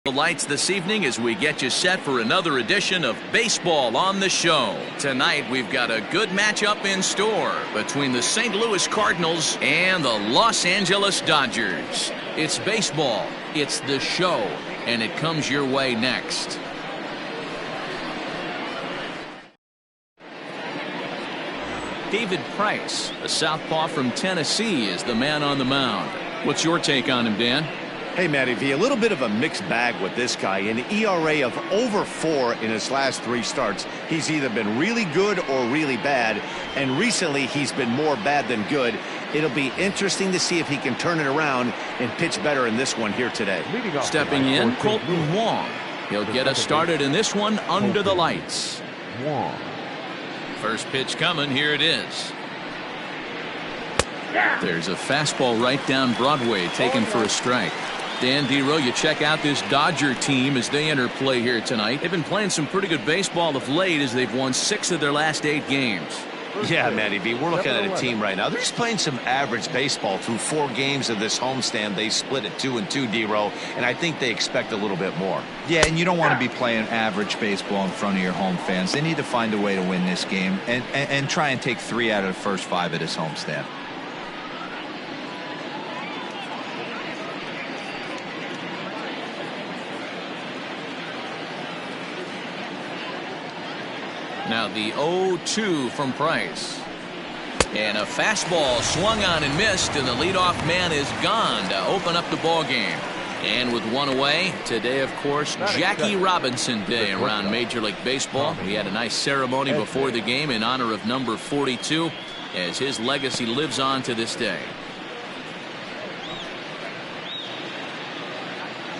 The lights this evening as we get you set for another edition of Baseball on the Show. Tonight we've got a good matchup in store between the St. Louis Cardinals and the Los Angeles Dodgers. It's baseball, it's the show, and it comes your way next. David Price, a southpaw from Tennessee, is the man on the mound. What's your take on him, Dan? Hey, Matty V, a little bit of a mixed bag with this guy. An ERA of over 4 in his last 3 starts. He's either been really good or really bad, and recently he's been more bad than good. It'll be interesting to see if he can turn it around and pitch better in this one here today. Stepping in, Colton Wong. He'll get us started in this one under the lights. First pitch coming, here it is. There's a fastball right down Broadway taken for a strike. Dan Dero, you check out this Dodger team as they enter play here tonight. They've been playing some pretty good baseball of late as they've won 6 of their last 8 games. Yeah, Matty B, we're looking at a team right now. They're just playing some average baseball through 4 games of this homestand. They split it 2-2, Dero, and I think they expect a little bit more. Yeah, and you don't want to be playing average baseball in front of your home fans. They need to find a way to win this game and try and take 3 out of the first 5 of this homestand. Now the 0-2 from Price. And a fastball swung on and missed, and the leadoff man is gone to open up the ball game. And with 1 away, today, of course, Jackie Robinson Day around Major League Baseball. We had a nice ceremony before the game in honor of number 42 as his legacy lives on to this day.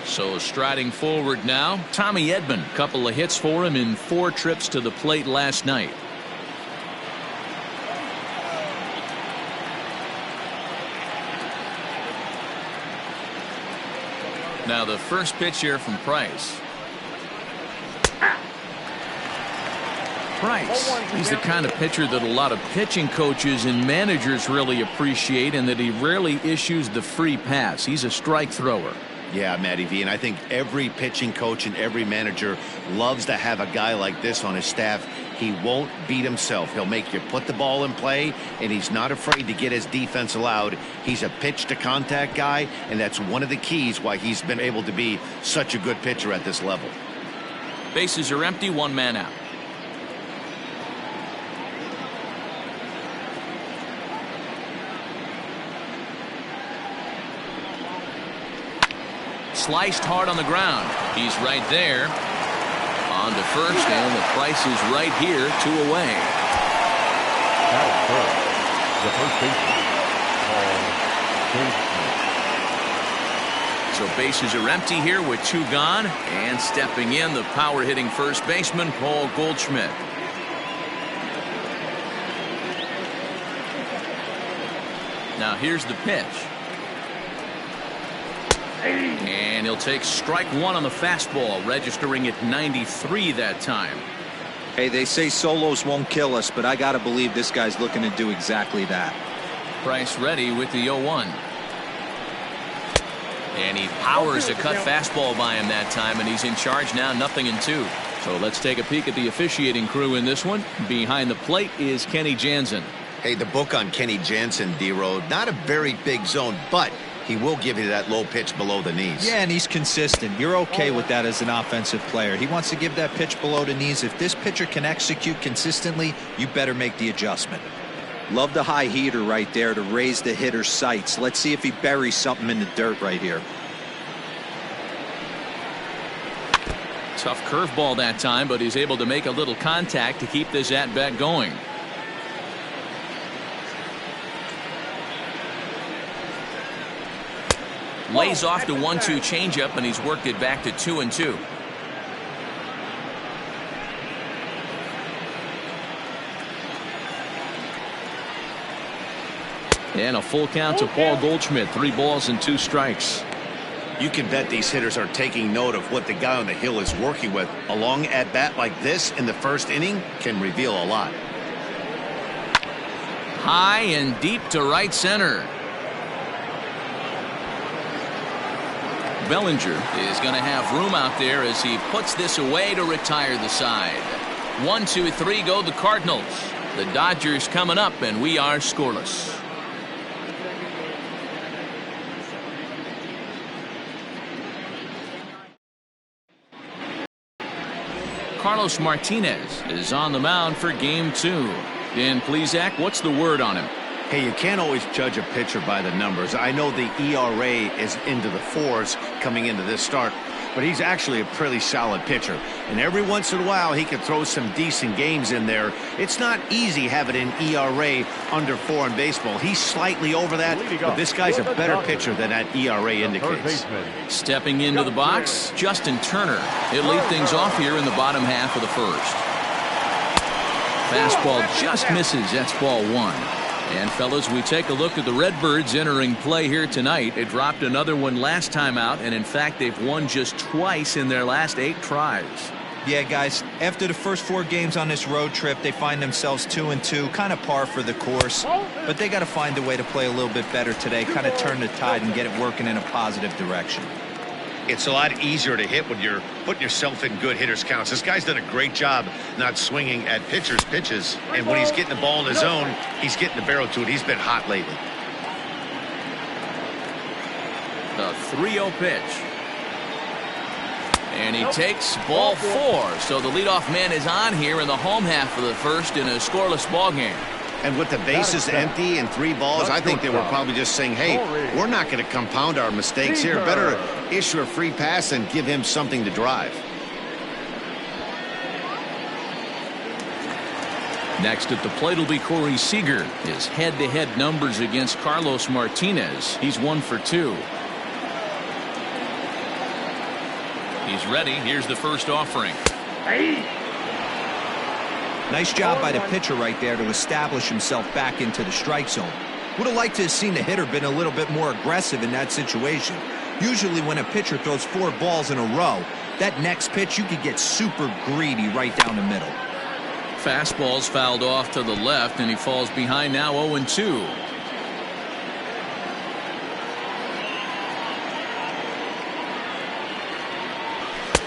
So striding forward now, Tommy Edman. Couple of hits for him in 4 trips to the plate last night. Now the first pitch here from Price. He's the kind of pitcher that a lot of pitching coaches and managers really appreciate, and that he rarely issues the free pass. He's a strike thrower. Yeah, Matty V, and I think every pitching coach and every manager loves to have a guy like this on his staff. He won't beat himself. He'll make you put the ball in play, and he's not afraid to get his defense allowed. He's a pitch-to-contact guy, and that's one of the keys why he's been able to be such a good pitcher at this level. Bases are empty, 1 man out. Sliced hard on the ground. He's right there. On to first, and the Price is right here, 2 away. So bases are empty here with 2 gone, and stepping in, the power-hitting first baseman, Paul Goldschmidt. Now here's the pitch. And he'll take strike 1 on the fastball, registering at 93 that time. Hey, they say solos won't kill us, but I got to believe this guy's looking to do exactly that. Price ready with the 0-1. And he powers a cut fastball by him that time, and he's in charge now, 0-2. So let's take a peek at the officiating crew in this one. Behind the plate is Kenny Jansen. Hey, the book on Kenny Jansen, D-Road, not a very big zone, but he will give you that low pitch below the knees. Yeah, and he's consistent. You're okay with that as an offensive player. He wants to give that pitch below the knees. If this pitcher can execute consistently, you better make the adjustment. Love the high heater right there to raise the hitter's sights. Let's see if he buries something in the dirt right here. Tough curveball that time, but he's able to make a little contact to keep this at-bat going. Lays off the 1-2 changeup, and he's worked it back to 2-2. And a full count to Paul Goldschmidt. 3 balls and 2 strikes. You can bet these hitters are taking note of what the guy on the hill is working with. A long at-bat like this in the first inning can reveal a lot. High and deep to right center. Bellinger is going to have room out there as he puts this away to retire the side. 1, 2, 3 go the Cardinals. The Dodgers coming up, and we are scoreless. Carlos Martinez is on the mound for game 2. Dan Plesac, what's the word on him? Hey, you can't always judge a pitcher by the numbers. I know the ERA is into the 4s coming into this start, but he's actually a pretty solid pitcher. And every once in a while, he can throw some decent games in there. It's not easy having an ERA under 4 in baseball. He's slightly over that, but this guy's a better pitcher than that ERA indicates. Stepping into the box, Justin Turner. He'll lead things off here in the bottom half of the first. Fastball just misses. That's ball 1. And fellas, we take a look at the Redbirds entering play here tonight. They dropped another one last time out, and in fact they've won just twice in their last 8 tries. Yeah, guys, after the first 4 games on this road trip, they find themselves 2-2, kind of par for the course, but they got to find a way to play a little bit better today, kind of turn the tide and get it working in a positive direction. It's a lot easier to hit when you're putting yourself in good hitters' counts. This guy's done a great job not swinging at pitchers' pitches, and when he's getting the ball in his zone, he's getting the barrel to it. He's been hot lately. The 3-0 pitch. And he takes ball 4. So the leadoff man is on here in the home half of the first in a scoreless ball game. And with the bases empty and 3 balls, I think they were probably just saying, hey, we're not going to compound our mistakes here. Better issue a free pass and give him something to drive. Next at the plate will be Corey Seager. His head-to-head numbers against Carlos Martinez. He's 1 for 2. He's ready. Here's the first offering. Nice job by the pitcher right there to establish himself back into the strike zone. Would have liked to have seen the hitter been a little bit more aggressive in that situation. Usually when a pitcher throws 4 balls in a row, that next pitch you could get super greedy right down the middle. Fastball's fouled off to the left, and he falls behind now 0-2.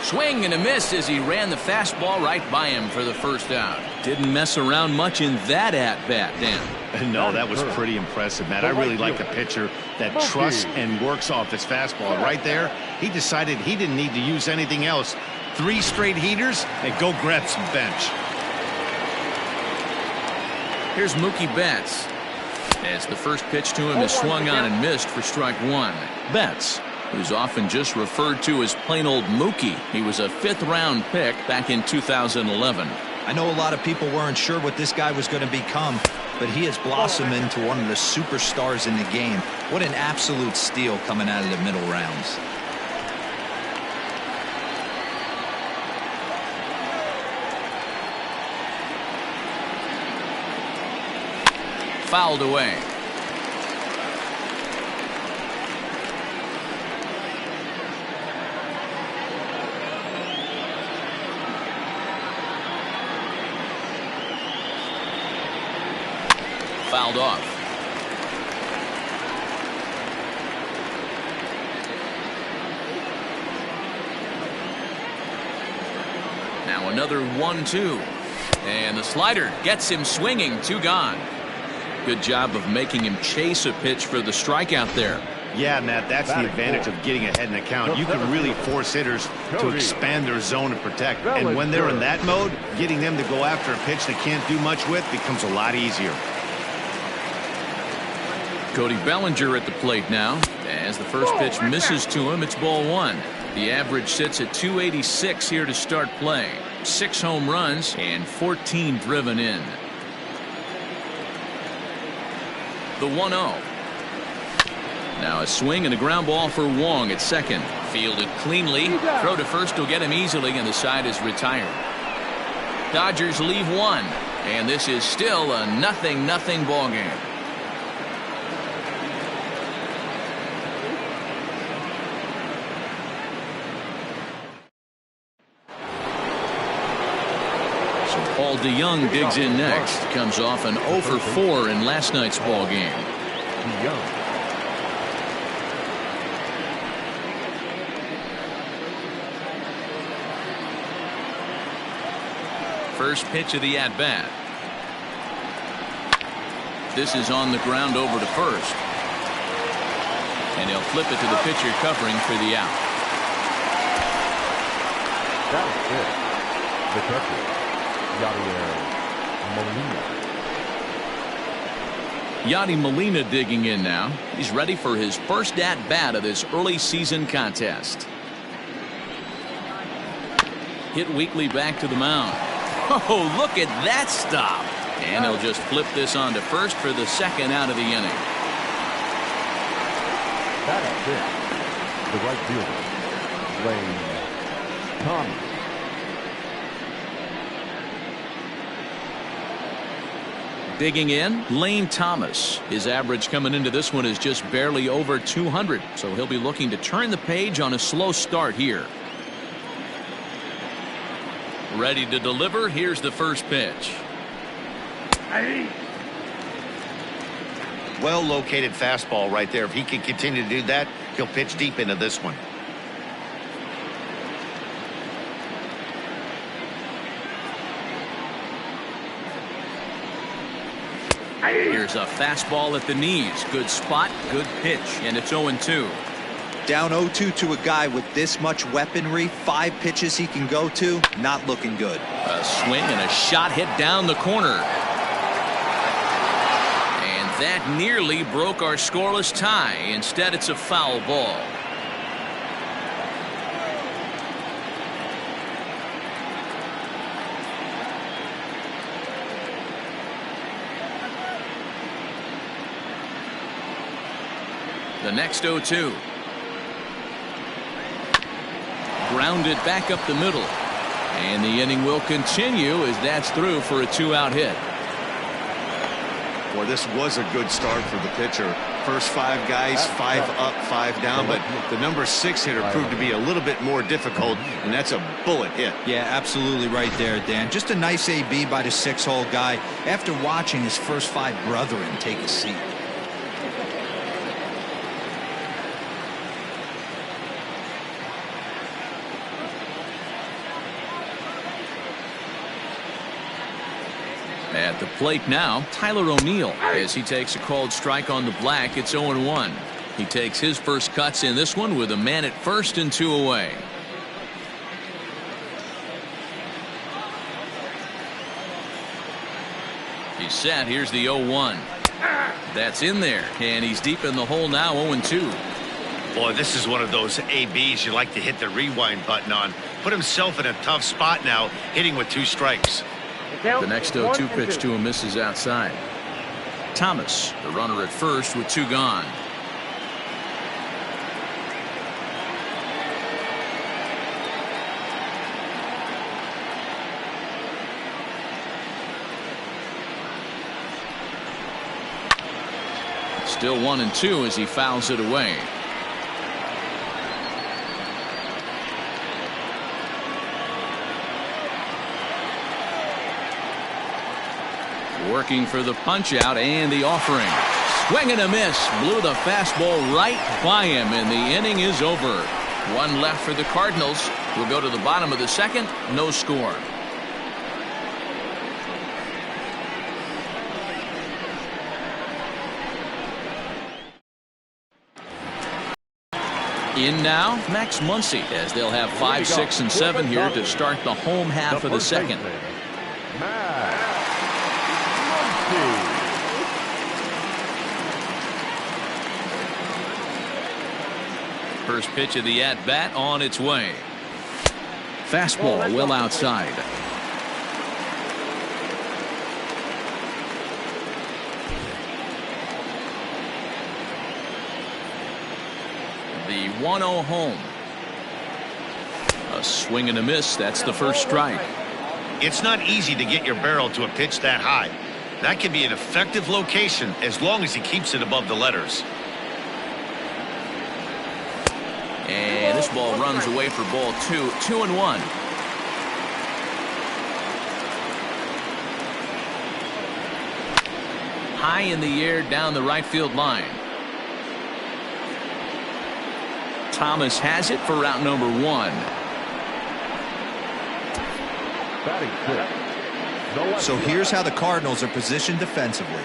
Swing and a miss as he ran the fastball right by him for the first out. Didn't mess around much in that at-bat, Dan. No, that was pretty impressive, Matt. I really like a pitcher that trusts and works off his fastball. Right there, he decided he didn't need to use anything else. 3 straight heaters and go grab some bench. Here's Mookie Betts. As the first pitch to him is swung on and missed for strike 1. Betts, who's often just referred to as plain old Mookie. He was a 5th-round pick back in 2011. I know a lot of people weren't sure what this guy was going to become, but he has blossomed into one of the superstars in the game. What an absolute steal coming out of the middle rounds. Fouled away. Fouled off. Now another 1-2. And the slider gets him swinging. 2 gone. Good job of making him chase a pitch for the strikeout there. Yeah, Matt, that's the advantage of getting ahead in the count. You can really force hitters to expand their zone and protect. And when they're in that mode, getting them to go after a pitch they can't do much with becomes a lot easier. Cody Bellinger at the plate now. As the first pitch misses to him, it's ball 1. The average sits at 286 here to start play. 6 home runs and 14 driven in. The 1-0. Now a swing and a ground ball for Wong at second. Fielded cleanly. Throw to first will get him easily, and the side is retired. Dodgers leave 1, and this is still a 0-0 ball game. Paul DeYoung digs in next. Comes off an 0 for 4 in last night's ball game. First pitch of the at-bat. This is on the ground over to first. And he'll flip it to the pitcher covering for the out. That's it. The catcher, Yadier Molina. Yadi Molina digging in now. He's ready for his first at-bat of this early season contest. Hit weakly back to the mound. Oh, look at that stop. And he'll just flip this on to first for the second out of the inning. That is it. The right fielder, Lane Thomas. Digging in, Lane Thomas. His average coming into this one is just barely over 200, so he'll be looking to turn the page on a slow start here. Ready to deliver. Here's the first pitch. Well located fastball right there. If he can continue to do that, he'll pitch deep into this one. Here's a fastball at the knees. Good spot, good pitch, and it's 0-2. Down 0-2 to a guy with this much weaponry, 5 pitches he can go to, not looking good. A swing and a shot hit down the corner. And that nearly broke our scoreless tie. Instead, it's a foul ball. The next 0-2. Grounded back up the middle. And the inning will continue as that's through for a 2-out hit. Boy, this was a good start for the pitcher. First 5 guys, 5 up, 5 down, but the number 6 hitter proved to be a little bit more difficult, and that's a bullet hit. Yeah, absolutely right there, Dan. Just a nice AB by the 6-hole guy after watching his first 5 brethren take a seat. At the plate now, Tyler O'Neill, as he takes a called strike on the black. It's 0-1. He takes his first cuts in this one with a man at first and 2 away. He's set. Here's the 0-1. That's in there, and he's deep in the hole now. 0-2. Boy, this is one of those ABs you like to hit the rewind button on. Put himself in a tough spot now, hitting with 2 strikes. The next 0-2 pitch to him misses outside. Thomas, the runner at first with 2 gone. Still 1-2 as he fouls it away. Working for the punch out and the offering. Swing and a miss. Blew the fastball right by him, and the inning is over. 1 left for the Cardinals. We'll go to the bottom of the second. No score. In now, Max Muncy, as they'll have 5, 6, and 7 here to start the home half of the second. First pitch of the at-bat on its way. Fastball well outside. The 1-0 home. A swing and a miss. That's the first strike. It's not easy to get your barrel to a pitch that high. That can be an effective location as long as he keeps it above the letters. And this ball runs away for ball 2. 2-1. High in the air down the right field line. Thomas has it for route number 1. Batting 6, So here's how the Cardinals are positioned defensively.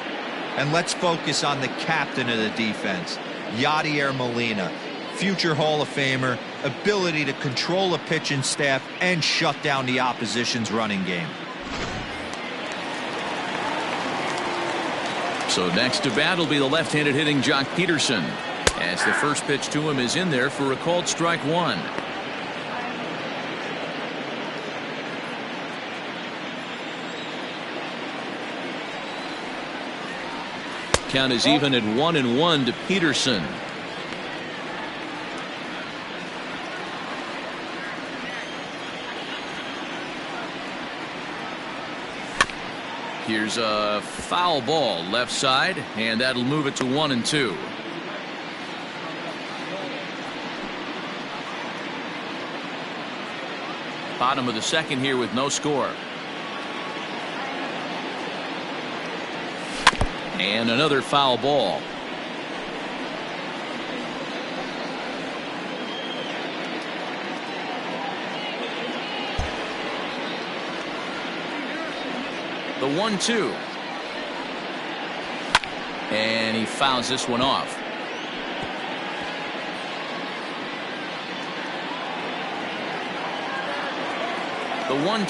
And let's focus on the captain of the defense, Yadier Molina. Future Hall of Famer, ability to control a pitching staff and shut down the opposition's running game. So next to bat will be the left-handed hitting Jock Peterson, as the first pitch to him is in there for a called strike one. Count is even at 1-1 to Peterson. Here's a foul ball left side, and that'll move it to 1-2. Bottom of the second here with no score. And another foul ball. The 1-2. And he fouls this one off. The 1-2.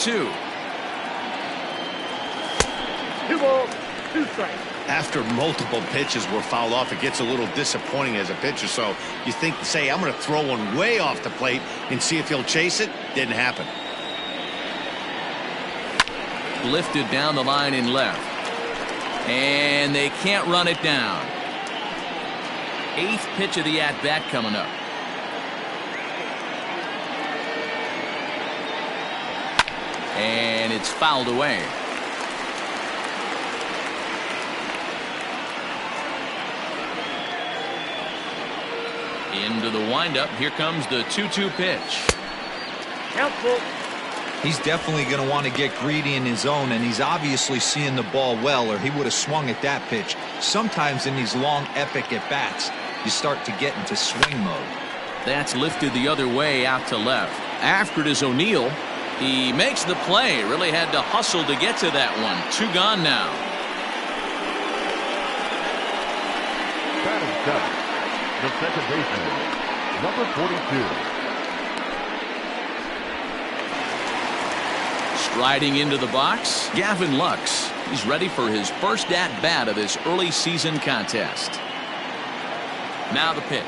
2 balls, 2 strikes. After multiple pitches were fouled off, it gets a little disappointing as a pitcher. So you think, say, I'm going to throw one way off the plate and see if he'll chase it. Didn't happen. Lifted down the line in left, and they can't run it down. 8th pitch of the at-bat coming up. And it's fouled away. Into the windup. Here comes the 2-2 pitch. Helpful. He's definitely going to want to get greedy in his zone, and he's obviously seeing the ball well, or he would have swung at that pitch. Sometimes in these long, epic at-bats, you start to get into swing mode. That's lifted the other way out to left. After it is O'Neill. He makes the play. Really had to hustle to get to that one. 2 gone now. Batting seventh, the second baseman, number 42. Striding into the box, Gavin Lux. He's ready for his first at-bat of this early season contest. Now the pitch.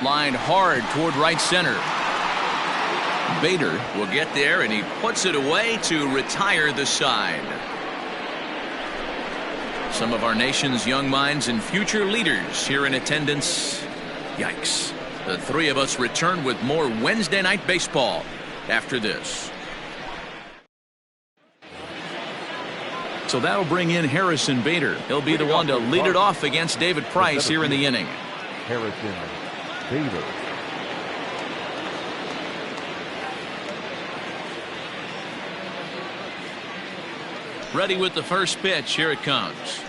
Lined hard toward right center. Bader will get there, and he puts it away to retire the side. Some of our nation's young minds and future leaders here in attendance. Yikes. The three of us return with more Wednesday Night Baseball after this. So that'll bring in Harrison Bader. He'll be the one to lead it off against David Price here in the inning. Harrison Bader. Ready with the first pitch. Here it comes.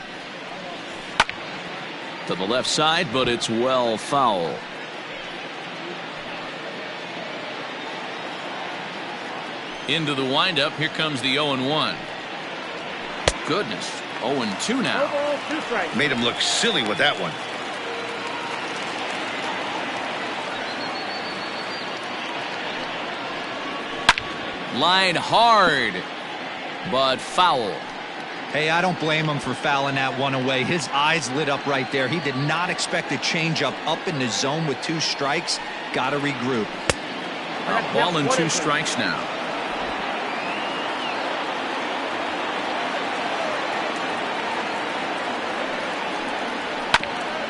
To the left side, but it's well foul. Into the windup. Here comes the 0-1. Goodness. 0-2 now. Made him look silly with that one. Lined hard, but foul. Hey, I don't blame him for fouling that one away. His eyes lit up right there. He did not expect a changeup up in the zone with 2 strikes. Got to regroup. A ball and 2 strikes now.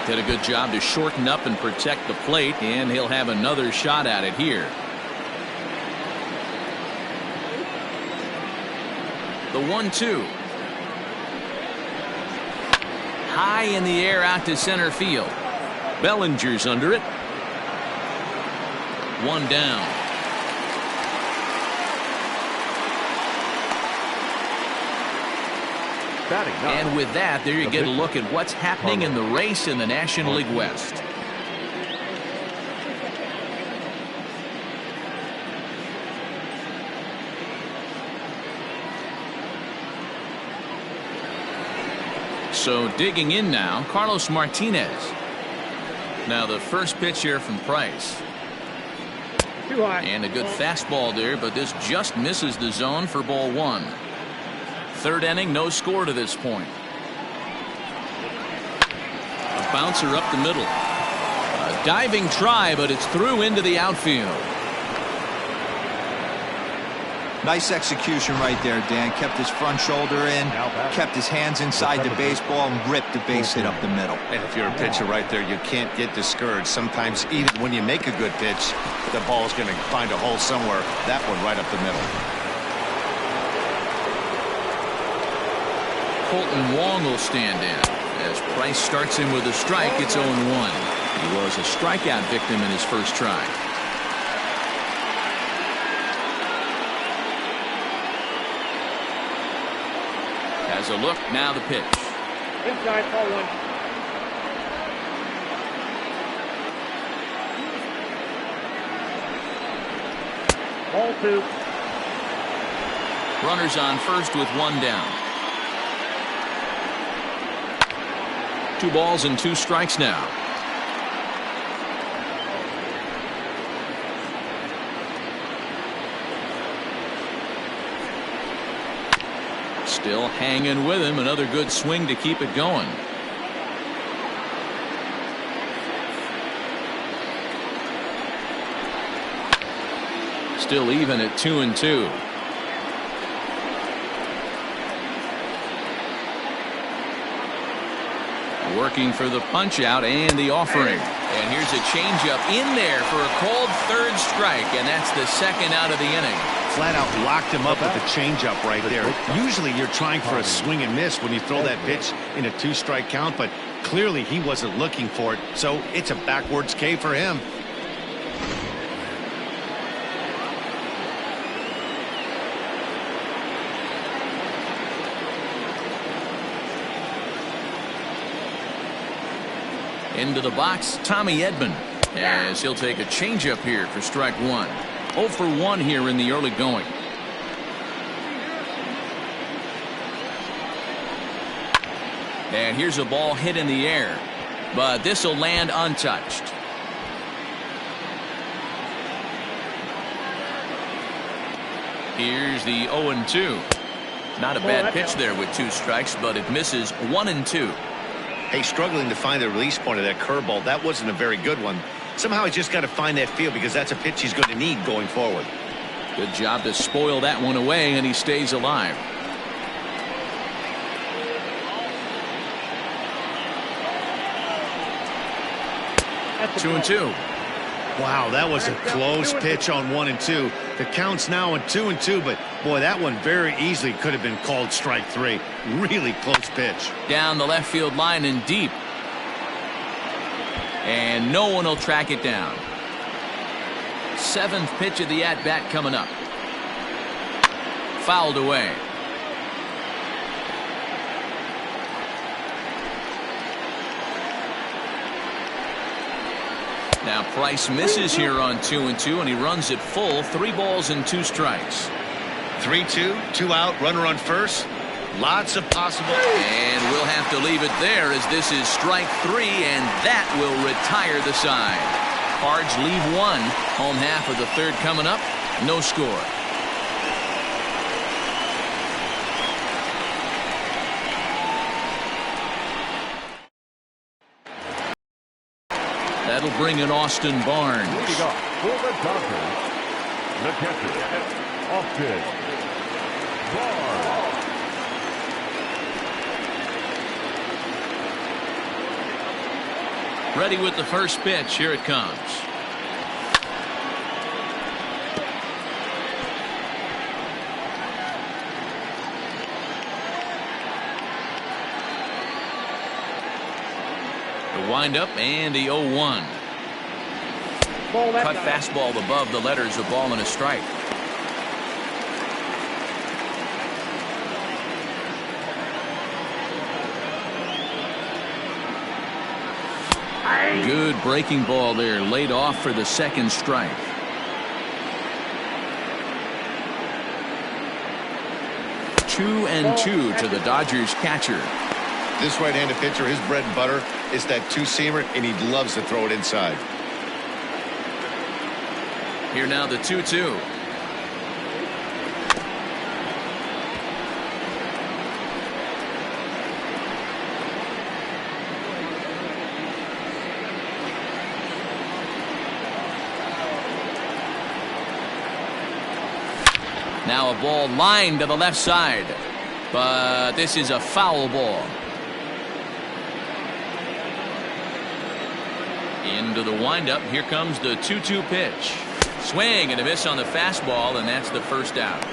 Did a good job to shorten up and protect the plate, and he'll have another shot at it here. The 1-2. High in the air out to center field. Bellinger's under it. 1 down. And with that, there you get a look at what's happening in the race in the National League West. So digging in now, Carlos Martinez. Now the first pitch here from Price. And a good fastball there, but this just misses the zone for ball one. Third inning, no score to this point. A bouncer up the middle. A diving try, but it's through into the outfield. Nice execution right there, Dan. Kept his front shoulder in, kept his hands inside the baseball, and ripped the base hit up the middle. And if you're a pitcher right there, you can't get discouraged. Sometimes even when you make a good pitch, the ball's going to find a hole somewhere. That one right up the middle. Colton Wong will stand in. As Price starts him with a strike, it's 0-1. He was a strikeout victim in his first try. Has a look, now the pitch. Inside, ball one. Ball two. Runners on first with one down. 2 balls and 2 strikes now. Still hanging with him. Another good swing to keep it going. Still even at 2-2. Working for the punch out and the offering. And here's a changeup in there for a called third strike, and that's the second out of the inning. Flat out locked him up with the changeup right there. Usually you're trying for a swing and miss when you throw that pitch in a 2-strike count, but clearly he wasn't looking for it, so it's a backwards K for him. Into the box, Tommy Edman, as he'll take a changeup here for strike one. 0 for 1 here in the early going. And here's a ball hit in the air, but this will land untouched. Here's the 0-2. Not a bad pitch there with 2 strikes, but it misses 1-2. Hey, struggling to find the release point of that curveball. That wasn't a very good one. Somehow he's just got to find that feel, because that's a pitch he's going to need going forward. Good job to spoil that one away, and he stays alive. That's 2-2. Wow, that was a close pitch on 1-2. The count's now on 2-2, but boy, that one very easily could have been called strike 3. Really close pitch. Down the left field line and deep. And no one will track it down. 7th pitch of the at-bat coming up. Fouled away. Now Price misses here on 2-2, and he runs it full. 3 balls and 2 strikes. 3-2, 2 out, runner on first. Lots of possible. And we'll have to leave it there, as this is strike 3, and that will retire the side. Cards leave 1. Home half of the third coming up. No score. That'll bring in Austin Barnes. Leading off for the Dodgers, the catcher, Austin Barnes. Ready with the first pitch. Here it comes. The windup and the 0-1. Cut fastball above the letters, a ball and a strike. Good breaking ball there, laid off for the second strike. Two and two to the Dodgers catcher. This right-handed pitcher, his bread and butter is that two-seamer, and he loves to throw it inside. Here now the 2-2. Now a ball lined to the left side, but this is a foul ball. Into the windup. Here comes the 2-2 pitch. Swing and a miss on the fastball, and that's the first out.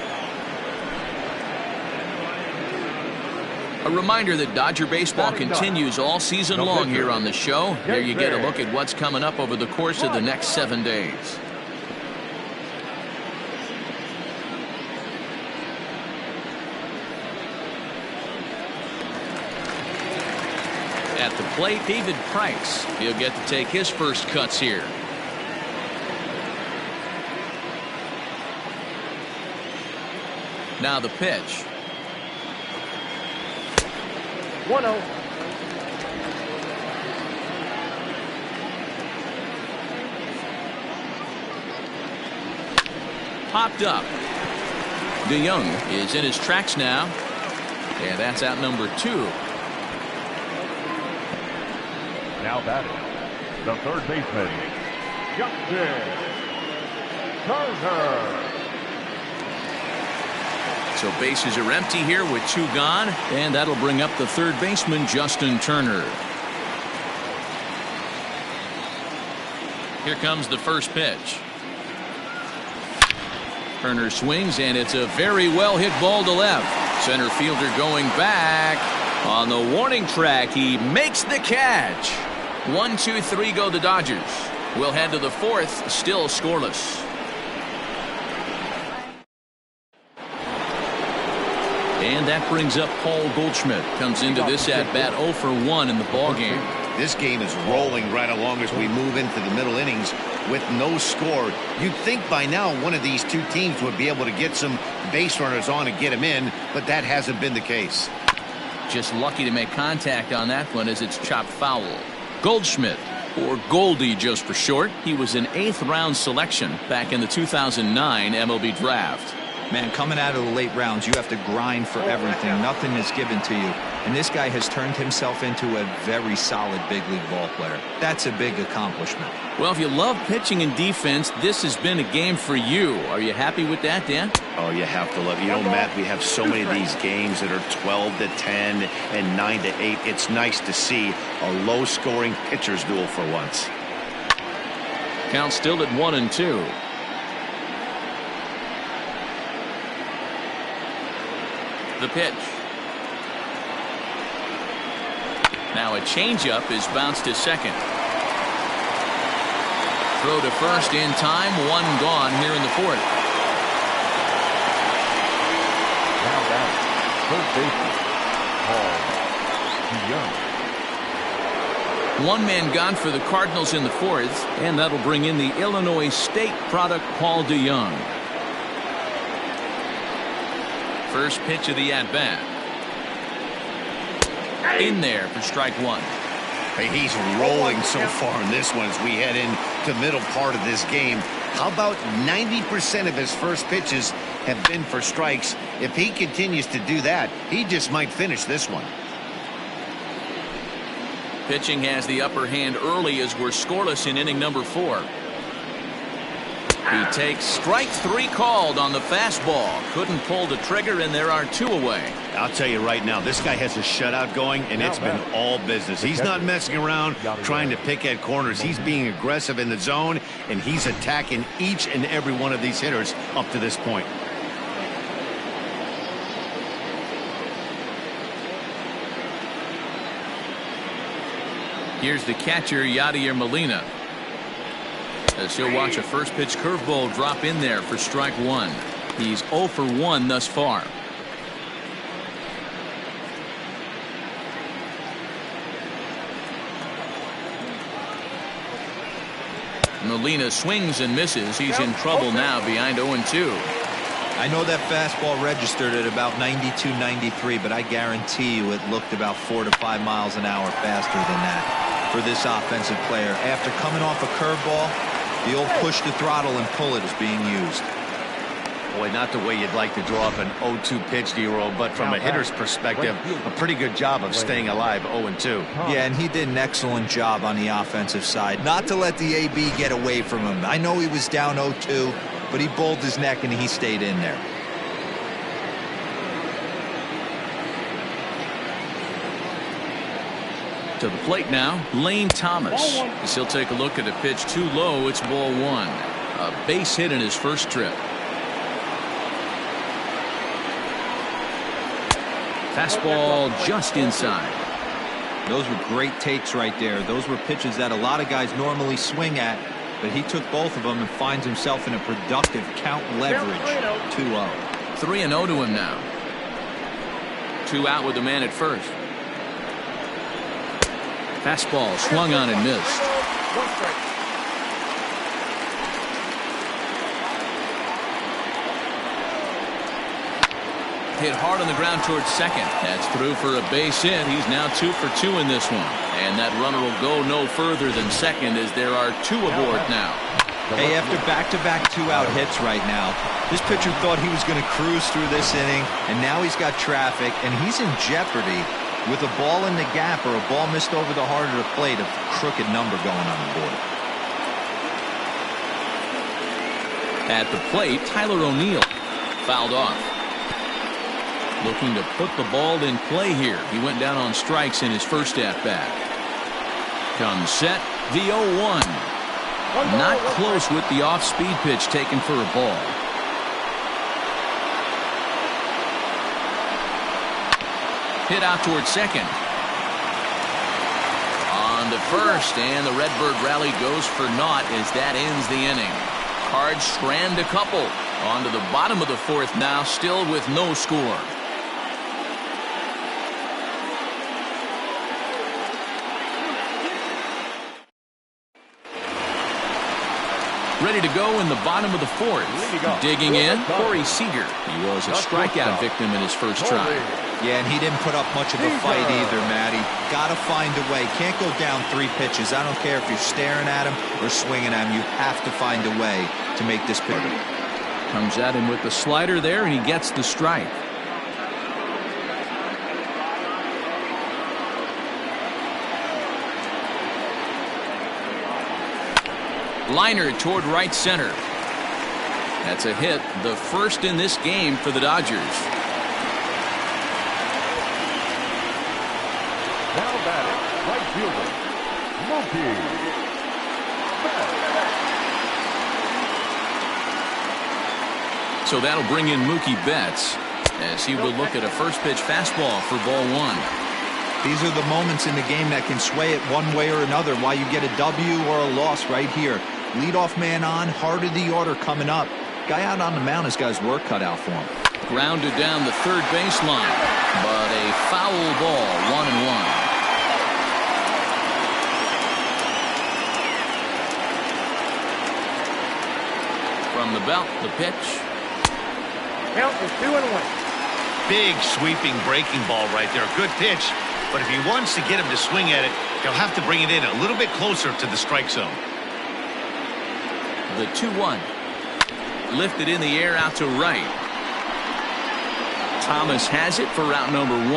A reminder that Dodger baseball continues all season long here on the show. Here you get a look at what's coming up over the course of the next 7 days. At the plate, David Price. He'll get to take his first cuts here. Now the pitch. 1-0. Popped up. DeYoung is in his tracks now. And that's out number 2. Now batting, the third baseman, Justin Turner. So bases are empty here with 2 gone, and that'll bring up the third baseman, Justin Turner. Here comes the first pitch. Turner swings, and it's a very well hit ball to left. Center fielder going back. On the warning track, he makes the catch. 1, 2, 3 go the Dodgers. We'll head to the 4th, still scoreless. And that brings up Paul Goldschmidt. Comes into this at bat 0 for 1 in the ball game. This game is rolling right along as we move into the middle innings with no score. You'd think by now one of these two teams would be able to get some base runners on and get them in, but that hasn't been the case. Just lucky to make contact on that one as it's chopped foul. Goldschmidt, or Goldie just for short, he was an 8th round selection back in the 2009 MLB draft. Man, coming out of the late rounds, you have to grind for everything. Nothing is given to you. And this guy has turned himself into a very solid big league ball player. That's a big accomplishment. Well, if you love pitching and defense, this has been a game for you. Are you happy with that, Dan? Oh, you have to love it. You know, Matt, we have so many of these games that are 12 to 10 and 9 to 8. It's nice to see a low-scoring pitcher's duel for once. Count still at 1-2. The pitch. Now a changeup is bounced to second. Throw to first in time. 1 gone here in the 4th. Now batting, third baseman, Paul DeYoung. 1 man gone for the Cardinals in the 4th, and that'll bring in the Illinois State product, Paul DeYoung. First pitch of the at-bat. In there for strike 1. Hey, he's rolling so far in this one as we head into the middle part of this game. How about 90% of his first pitches have been for strikes? If he continues to do that, he just might finish this one. Pitching has the upper hand early as we're scoreless in inning number 4. He takes strike 3 called on the fastball. Couldn't pull the trigger, and there are 2 away. I'll tell you right now, this guy has a shutout going, and it's been all business. He's not messing around trying to pick at corners. He's being aggressive in the zone, and he's attacking each and every one of these hitters up to this point. Here's the catcher, Yadier Molina. As he'll watch a first pitch curveball drop in there for strike 1. He's 0 for 1 thus far. Molina swings and misses. He's in trouble now behind 0-2. I know that fastball registered at about 92, 93, but I guarantee you it looked about 4 to 5 miles an hour faster than that for this offensive player. After coming off a curveball, the old push the throttle and pull it is being used. Boy, not the way you'd like to draw up an 0-2 pitch, D-Roll, but from a hitter's perspective, a pretty good job of staying alive 0-2. Yeah, and he did an excellent job on the offensive side. Not to let the AB get away from him. I know he was down 0-2, but he bowled his neck and he stayed in there. To the plate now, Lane Thomas. As he'll take a look at a pitch too low, it's ball 1. A base hit in his first trip. Fastball just inside. Those were great takes right there. Those were pitches that a lot of guys normally swing at, but he took both of them and finds himself in a productive count leverage 2-0. 3-0 to him now. 2 out with the man at first. Fastball swung on and missed. Hit hard on the ground towards second. That's through for a base hit. He's now 2 for 2 in this one. And that runner will go no further than second as there are 2 aboard now. Hey, after back-to-back 2-out hits right now, this pitcher thought he was going to cruise through this inning, and now he's got traffic, and he's in jeopardy with a ball in the gap or a ball missed over the heart of the plate, a crooked number going on the board. At the plate, Tyler O'Neill fouled off. Looking to put the ball in play here. He went down on strikes in his first at-bat. Comes set, the 0-1. Not close with the off-speed pitch taken for a ball. Hit out towards second. On to first, and the Redbird rally goes for naught as that ends the inning. Cards strand a couple. On to the bottom of the 4th now, still with no score. Ready to go in the bottom of the 4th. Digging in, Corey Seager. He was a strikeout victim in his first try. Yeah, and he didn't put up much of a fight either, Matty. Got to find a way. Can't go down 3 pitches. I don't care if you're staring at him or swinging at him. You have to find a way to make this pitch. Comes at him with the slider there, and he gets the strike. Liner toward right center. That's a hit, the first in this game for the Dodgers. Now batting, right fielder, Mookie Betts. So that'll bring in Mookie Betts as he will look at a first pitch fastball for ball 1. These are the moments in the game that can sway it one way or another, why you get a W or a loss right here. Leadoff man on, heart of the order coming up. Guy out on the mound has got his work cut out for him. Grounded down the third baseline, but a foul ball, 1-1. From the belt, the pitch. Count is 2-1. Big sweeping breaking ball right there. Good pitch. But if he wants to get him to swing at it, he'll have to bring it in a little bit closer to the strike zone. The 2-1. Lifted in the air out to right. Thomas has it for route number 1.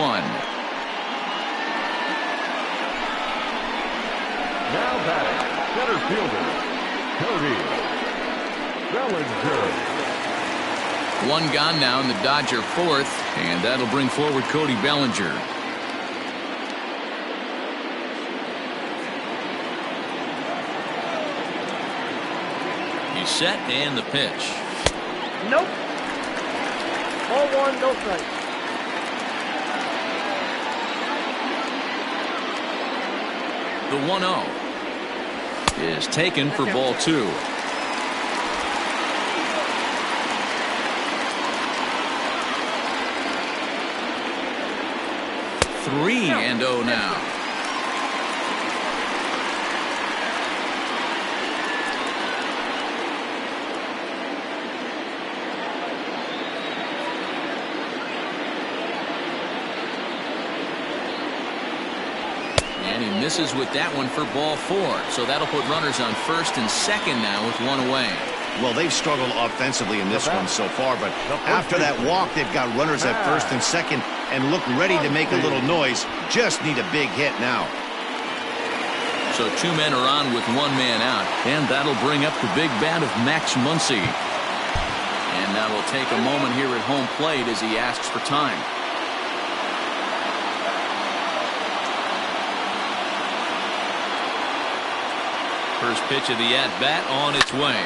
Now batting, center fielder, Cody Bellinger. 1 gone now in the Dodger 4th, and that'll bring forward Cody Bellinger. He's set, and the pitch. Nope. Ball 1, no strike. The 1-0 is taken for ball 2. Three and 0 now. And he misses with that one for ball 4. So that'll put runners on first and second now with one away. Well, they've struggled offensively in this one so far, but after that walk, they've got runners at first and second and look ready to make a little noise. Just need a big hit now. So 2 men are on with 1 man out, and that'll bring up the big bat of Max Muncy. And that will take a moment here at home plate as he asks for time. First pitch of the at-bat on its way.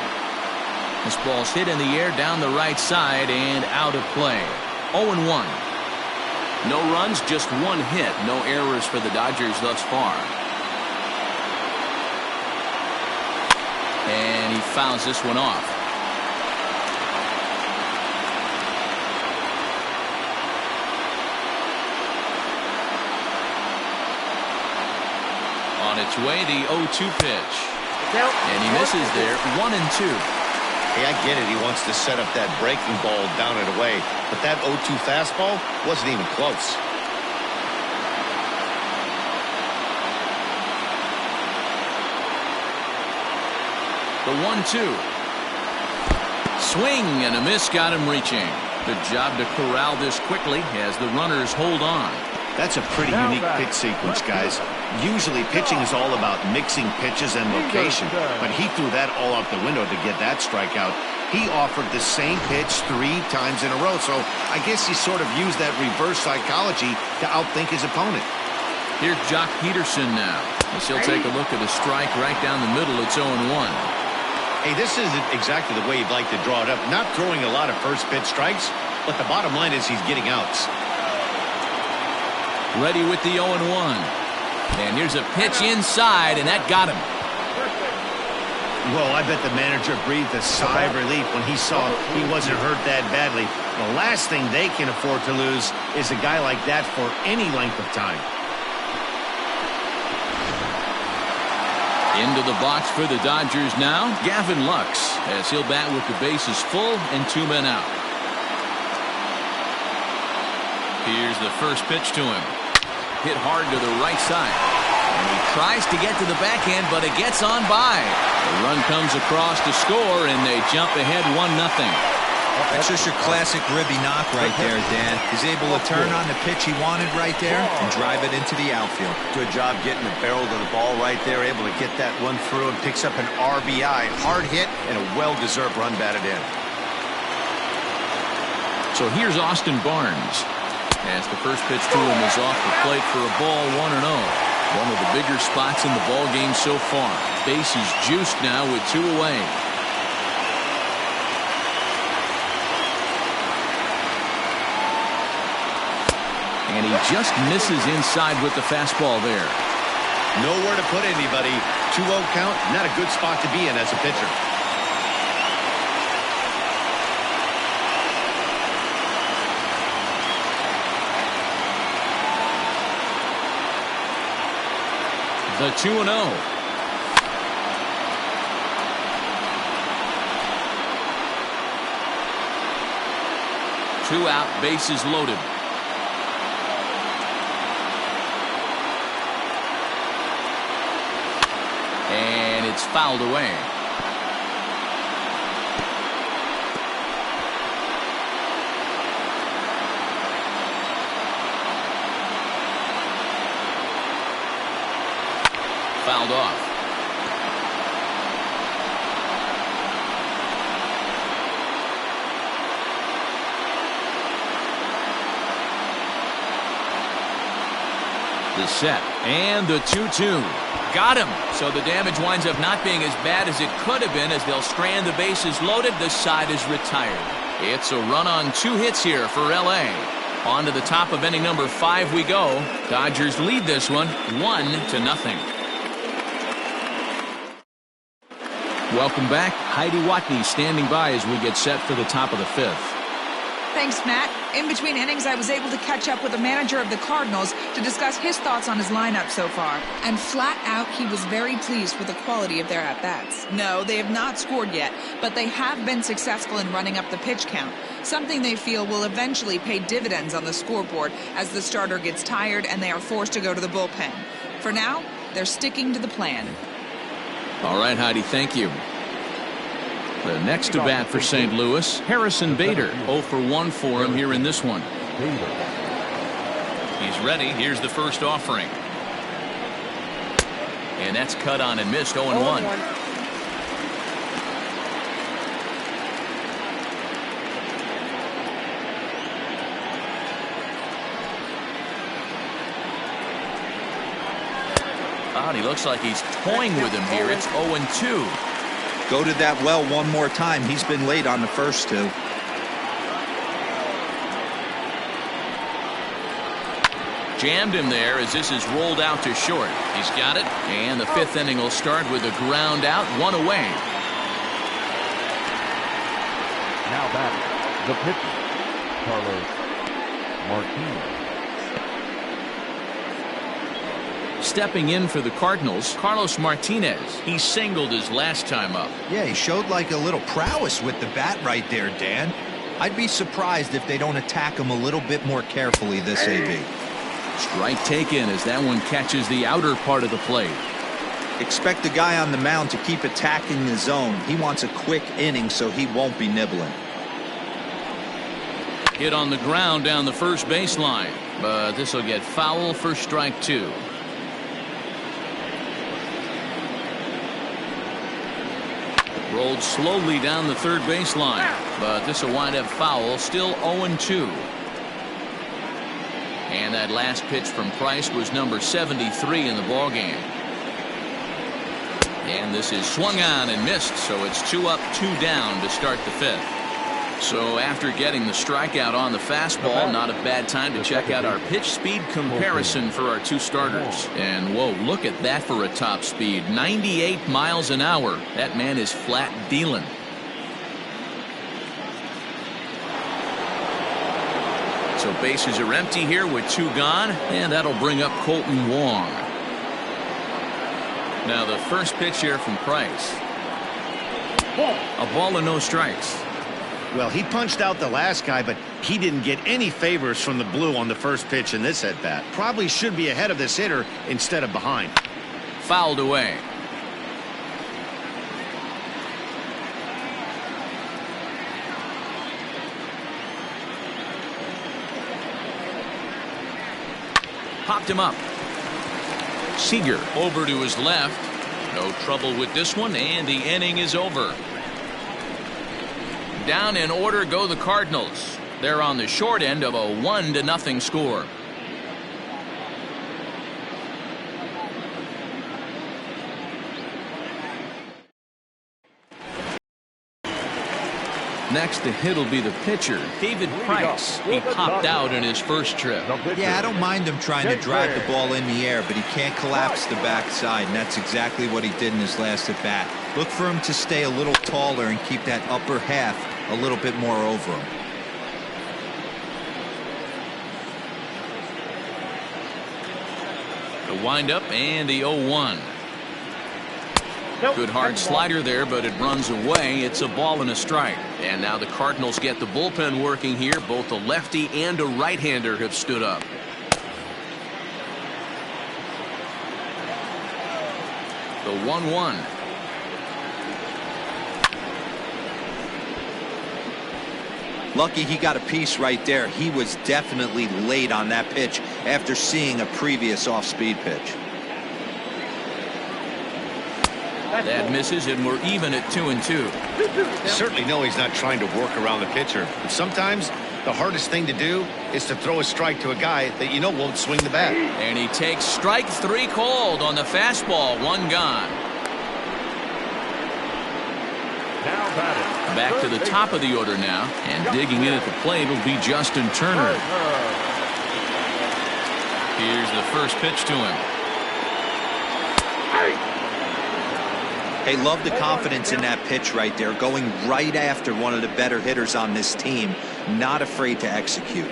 This ball's hit in the air down the right side and out of play. 0-1. No runs, just 1 hit. No errors for the Dodgers thus far. And he fouls this one off. On its way, the 0-2 pitch. And he misses there. 1-2. Hey, I get it. He wants to set up that breaking ball down and away. But that 0-2 fastball wasn't even close. The 1-2. Swing and a miss got him reaching. Good job to corral this quickly as the runners hold on. That's a pretty unique pitch sequence, guys. Usually pitching is all about mixing pitches and location, but he threw that all out the window to get that strikeout. He offered the same pitch 3 times in a row, so I guess he sort of used that reverse psychology to outthink his opponent. Here's Jock Peterson now, as he'll take a look at a strike right down the middle. It's 0-1. Hey, this isn't exactly the way you'd like to draw it up. Not throwing a lot of first pitch strikes, but the bottom line is he's getting outs. Ready with the 0-1. And here's a pitch inside, and that got him. Well, I bet the manager breathed a sigh of relief when he saw he wasn't hurt that badly. The last thing they can afford to lose is a guy like that for any length of time. Into the box for the Dodgers now, Gavin Lux, as he'll bat with the bases full and 2 men out. Here's the first pitch to him. Hit hard to the right side. And he tries to get to the backhand, but it gets on by. The run comes across to score, and they jump ahead 1-0. That's just your classic ribby knock right there, Dan. He's able to turn on the pitch he wanted right there and drive it into the outfield. Good job getting the barrel to the ball right there, able to get that one through and picks up an RBI. Hard hit and a well-deserved run batted in. So here's Austin Barnes. As the first pitch to him is off the plate for a ball, 1-0. One of the bigger spots in the ball game so far. Bases juiced now with 2 away. And he just misses inside with the fastball there. Nowhere to put anybody. 2-0 count, not a good spot to be in as a pitcher. The 2-0. 2 out, bases loaded. And it's fouled away. Fouled off. The set and the 2-2. Got him. So the damage winds up not being as bad as it could have been as they'll strand the bases loaded. The side is retired. It's a run on 2 hits here for LA. On to the top of inning number 5 we go. Dodgers lead this one 1-0. Welcome back. Heidi Watney standing by as we get set for the top of the 5th. Thanks, Matt. In between innings, I was able to catch up with the manager of the Cardinals to discuss his thoughts on his lineup so far. And flat out, he was very pleased with the quality of their at-bats. No, they have not scored yet, but they have been successful in running up the pitch count, something they feel will eventually pay dividends on the scoreboard as the starter gets tired and they are forced to go to the bullpen. For now, they're sticking to the plan. All right, Heidi, thank you. The next to bat for St. Louis, Harrison Bader. 0 for 1 for him here in this one. He's ready. Here's the first offering. And that's cut on and missed. 0-1. He looks like he's toying with him here. It's 0-2. Go to that well one more time. He's been late on the first two. Jammed him there as this is rolled out to short. He's got it. And the fifth inning will start with a ground out, 1 away. Now back, the pitcher, Carlos Martinez. Stepping in for the Cardinals, Carlos Martinez. He singled his last time up. Yeah, he showed like a little prowess with the bat right there, Dan. I'd be surprised if they don't attack him a little bit more carefully this AB. Strike taken as that one catches the outer part of the plate. Expect the guy on the mound to keep attacking the zone. He wants a quick inning so he won't be nibbling. Hit on the ground down the first baseline, but this will get foul for strike 2. Rolled slowly down the third baseline, but this will wind up foul. Still 0-2. And that last pitch from Price was number 73 in the ballgame. And this is swung on and missed, so it's 2 up, 2 down to start the fifth. So after getting the strikeout on the fastball, not a bad time to check out our pitch speed comparison for our two starters. And whoa, look at that for a top speed. 98 miles an hour. That man is flat dealing. So bases are empty here with 2 gone, and that'll bring up Colton Wong. Now the first pitch here from Price. A ball and no strikes. Well, he punched out the last guy, but he didn't get any favors from the blue on the first pitch in this at-bat. Probably should be ahead of this hitter instead of behind. Fouled away. Popped him up. Seager over to his left. No trouble with this one, and the inning is over. Down in order go the Cardinals. They're on the short end of a 1-0 score. Next to hit will be the pitcher, David Price. He popped out in his first trip. Yeah, I don't mind him trying to drive the ball in the air, but he can't collapse the backside, and that's exactly what he did in his last at bat. Look for him to stay a little taller and keep that upper half a little bit more over him. The windup and the 0-1. Good hard slider there, but it runs away. It's a ball and a strike. And now the Cardinals get the bullpen working here. Both a lefty and a right-hander have stood up. The 1-1. Lucky he got a piece right there. He was definitely late on that pitch after seeing a previous off-speed pitch. That misses, and we're even at 2-2. You certainly know he's not trying to work around the pitcher. But sometimes the hardest thing to do is to throw a strike to a guy that you know won't swing the bat. And he takes strike 3 called on the fastball. 1 gone. Back to the top of the order now, and digging in at the plate will be Justin Turner. Here's the first pitch to him. Hey, love the confidence in that pitch right there, going right after one of the better hitters on this team, not afraid to execute.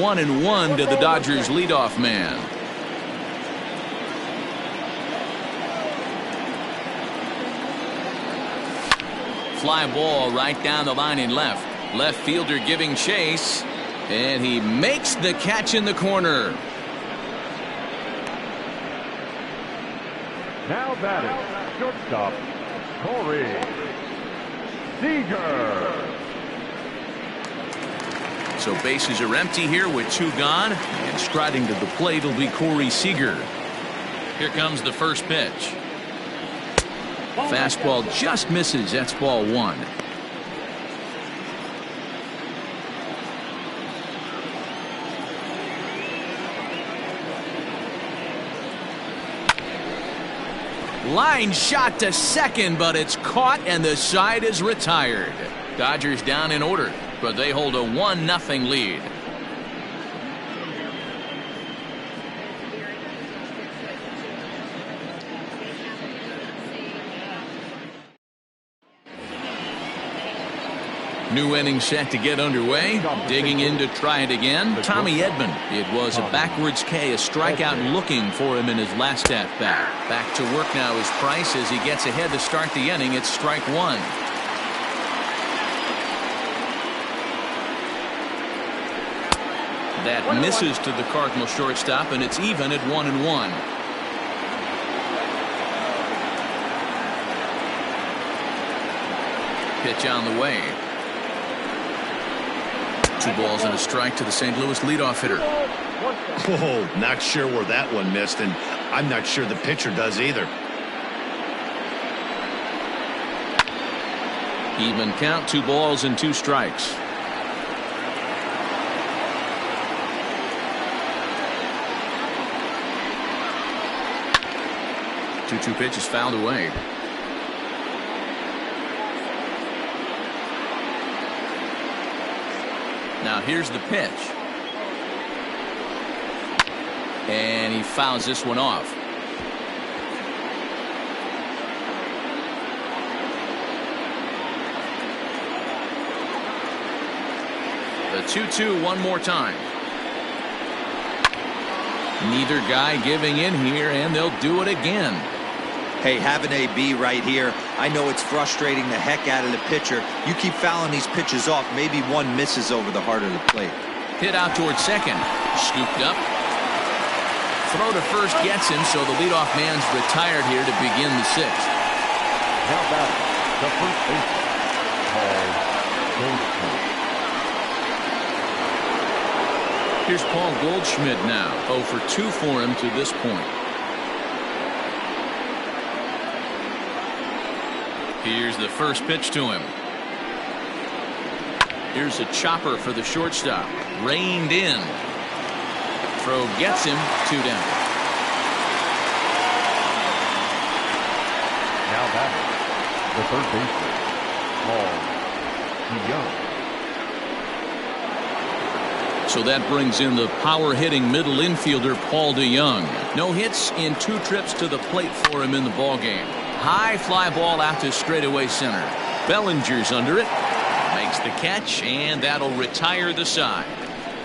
One and one to the Dodgers leadoff man. Fly ball right down the line in left. Left fielder giving chase, and he makes the catch in the corner. Now batting, shortstop, Corey Seager. So bases are empty here with 2 gone, and striding to the plate will be Corey Seager. Here comes the first pitch. Fastball just misses. That's ball 1. Line shot to second, but it's caught and the side is retired. Dodgers down in order, but they hold a 1-0 lead. New inning set to get underway. Digging in to try it again, Tommy Edman. It was a backwards K, a strikeout looking for him in his last at bat. Back to work now is Price as he gets ahead to start the inning. It's strike 1. That misses to the Cardinal shortstop, and it's even at 1-1. Pitch on the way. 2 balls and a strike to the St. Louis leadoff hitter. Whoa, not sure where that one missed, and I'm not sure the pitcher does either. Even count, 2 balls and 2 strikes. Two pitches fouled away. Now here's the pitch. And he fouls this one off. The 2-2 one more time. Neither guy giving in here, and they'll do it again. Hey, have an AB right here. I know it's frustrating the heck out of the pitcher. You keep fouling these pitches off, maybe one misses over the heart of the plate. Hit out towards second. Scooped up. Throw to first gets him, so the leadoff man's retired here to begin the 6th. Now batting, the first baseman, Paul Goldschmidt. Here's Paul Goldschmidt now. 0 for 2 for him to this point. Here's the first pitch to him. Here's a chopper for the shortstop. Reined in. Throw gets him, 2 down. Now batting, the third baseman, Paul DeYoung. So that brings in the power-hitting middle infielder Paul DeYoung. No hits in 2 trips to the plate for him in the ballgame. High fly ball out to straightaway center. Bellinger's under it. Makes the catch, and that'll retire the side.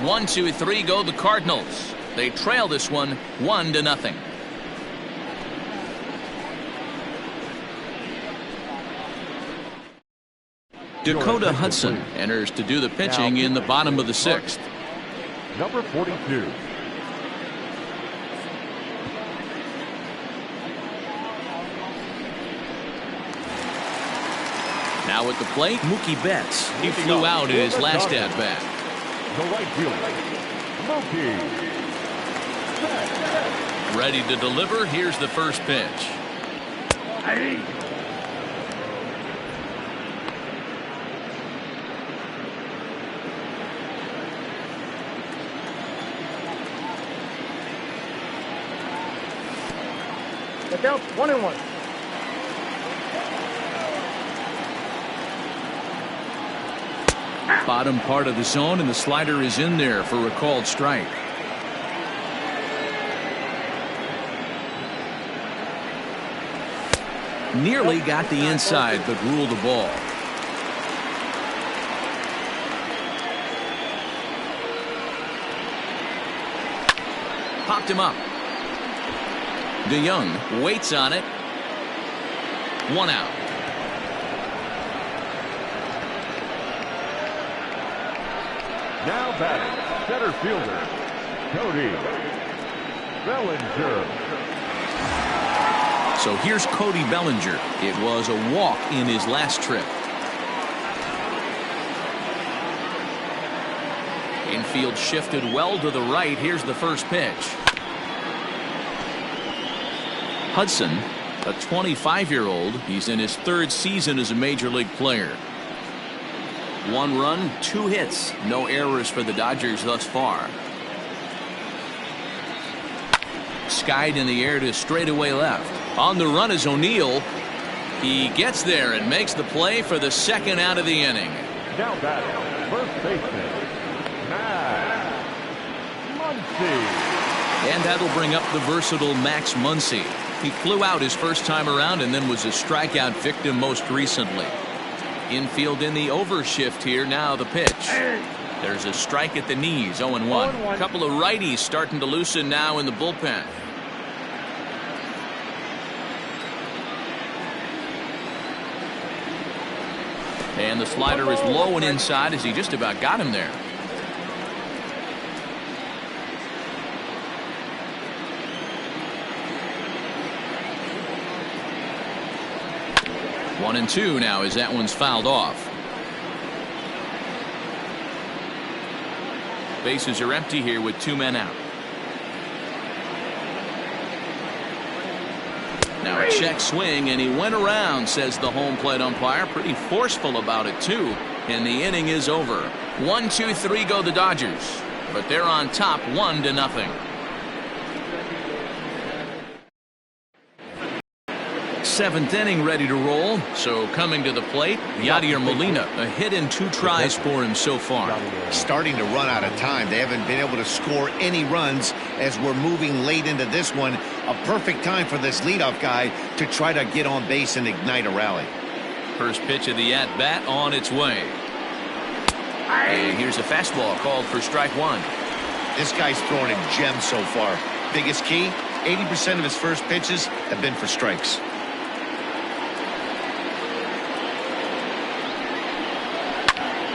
1, 2, 3 go the Cardinals. They trail this one 1-0. Dakota Hudson enters to do the pitching in the bottom of the 6th. Number 42. Now at the plate, Mookie Betts. He flew out in his last at-bat. The right fielder, Mookie Betts. Ready to deliver. Here's the first pitch. The count 1-1. Bottom part of the zone, and the slider is in there for a called strike. Nearly got the inside, but ruled the ball. Popped him up. DeYoung waits on it. 1 out. Now batting, center fielder, Cody Bellinger. So here's Cody Bellinger. It was a walk in his last trip. Infield shifted well to the right. Here's the first pitch. Hudson, a 25-year-old. He's in his third season as a major league player. 1 run, 2 hits. No errors for the Dodgers thus far. Skied in the air to straightaway left. On the run is O'Neill. He gets there and makes the play for the second out of the inning. Now batting, first baseman, Max Muncy. And that'll bring up the versatile Max Muncy. He flew out his first time around and then was a strikeout victim most recently. Infield in the overshift here. Now the pitch. There's a strike at the knees. 0-1. A couple of righties starting to loosen now in the bullpen. And the slider is low and inside as he just about got him there. One and two now as that one's fouled off. Bases are empty here with 2 men out. Now a check swing, and he went around, says the home plate umpire. Pretty forceful about it, too. And the inning is over. 1, 2, 3 go the Dodgers. But they're on top 1-0. Seventh inning ready to roll. So coming to the plate, Yadier Molina. A hit in 2 tries for him so far. Starting to run out of time. They haven't been able to score any runs as we're moving late into this one. A perfect time for this leadoff guy to try to get on base and ignite a rally. First pitch of the at-bat on its way. And here's a fastball called for strike 1. This guy's throwing a gem so far. Biggest key, 80% of his first pitches have been for strikes.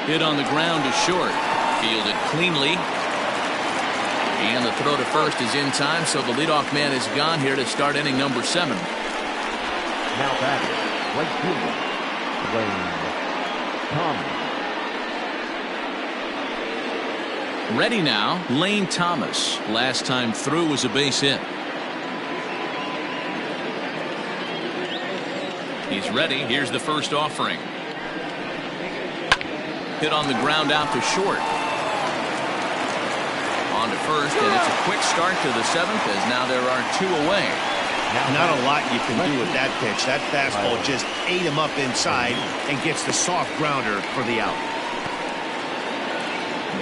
Hit on the ground to short. Fielded cleanly. And the throw to first is in time, so the leadoff man is gone here to start inning number 7. Now batting, right fielder, Lane Thomas. Ready now, Lane Thomas. Last time through was a base hit. He's ready. Here's the first offering. Hit on the ground out to short. On to first, and it's a quick start to the 7th as now there are 2 away. Not a lot you can do with that pitch. That fastball just ate him up inside and gets the soft grounder for the out.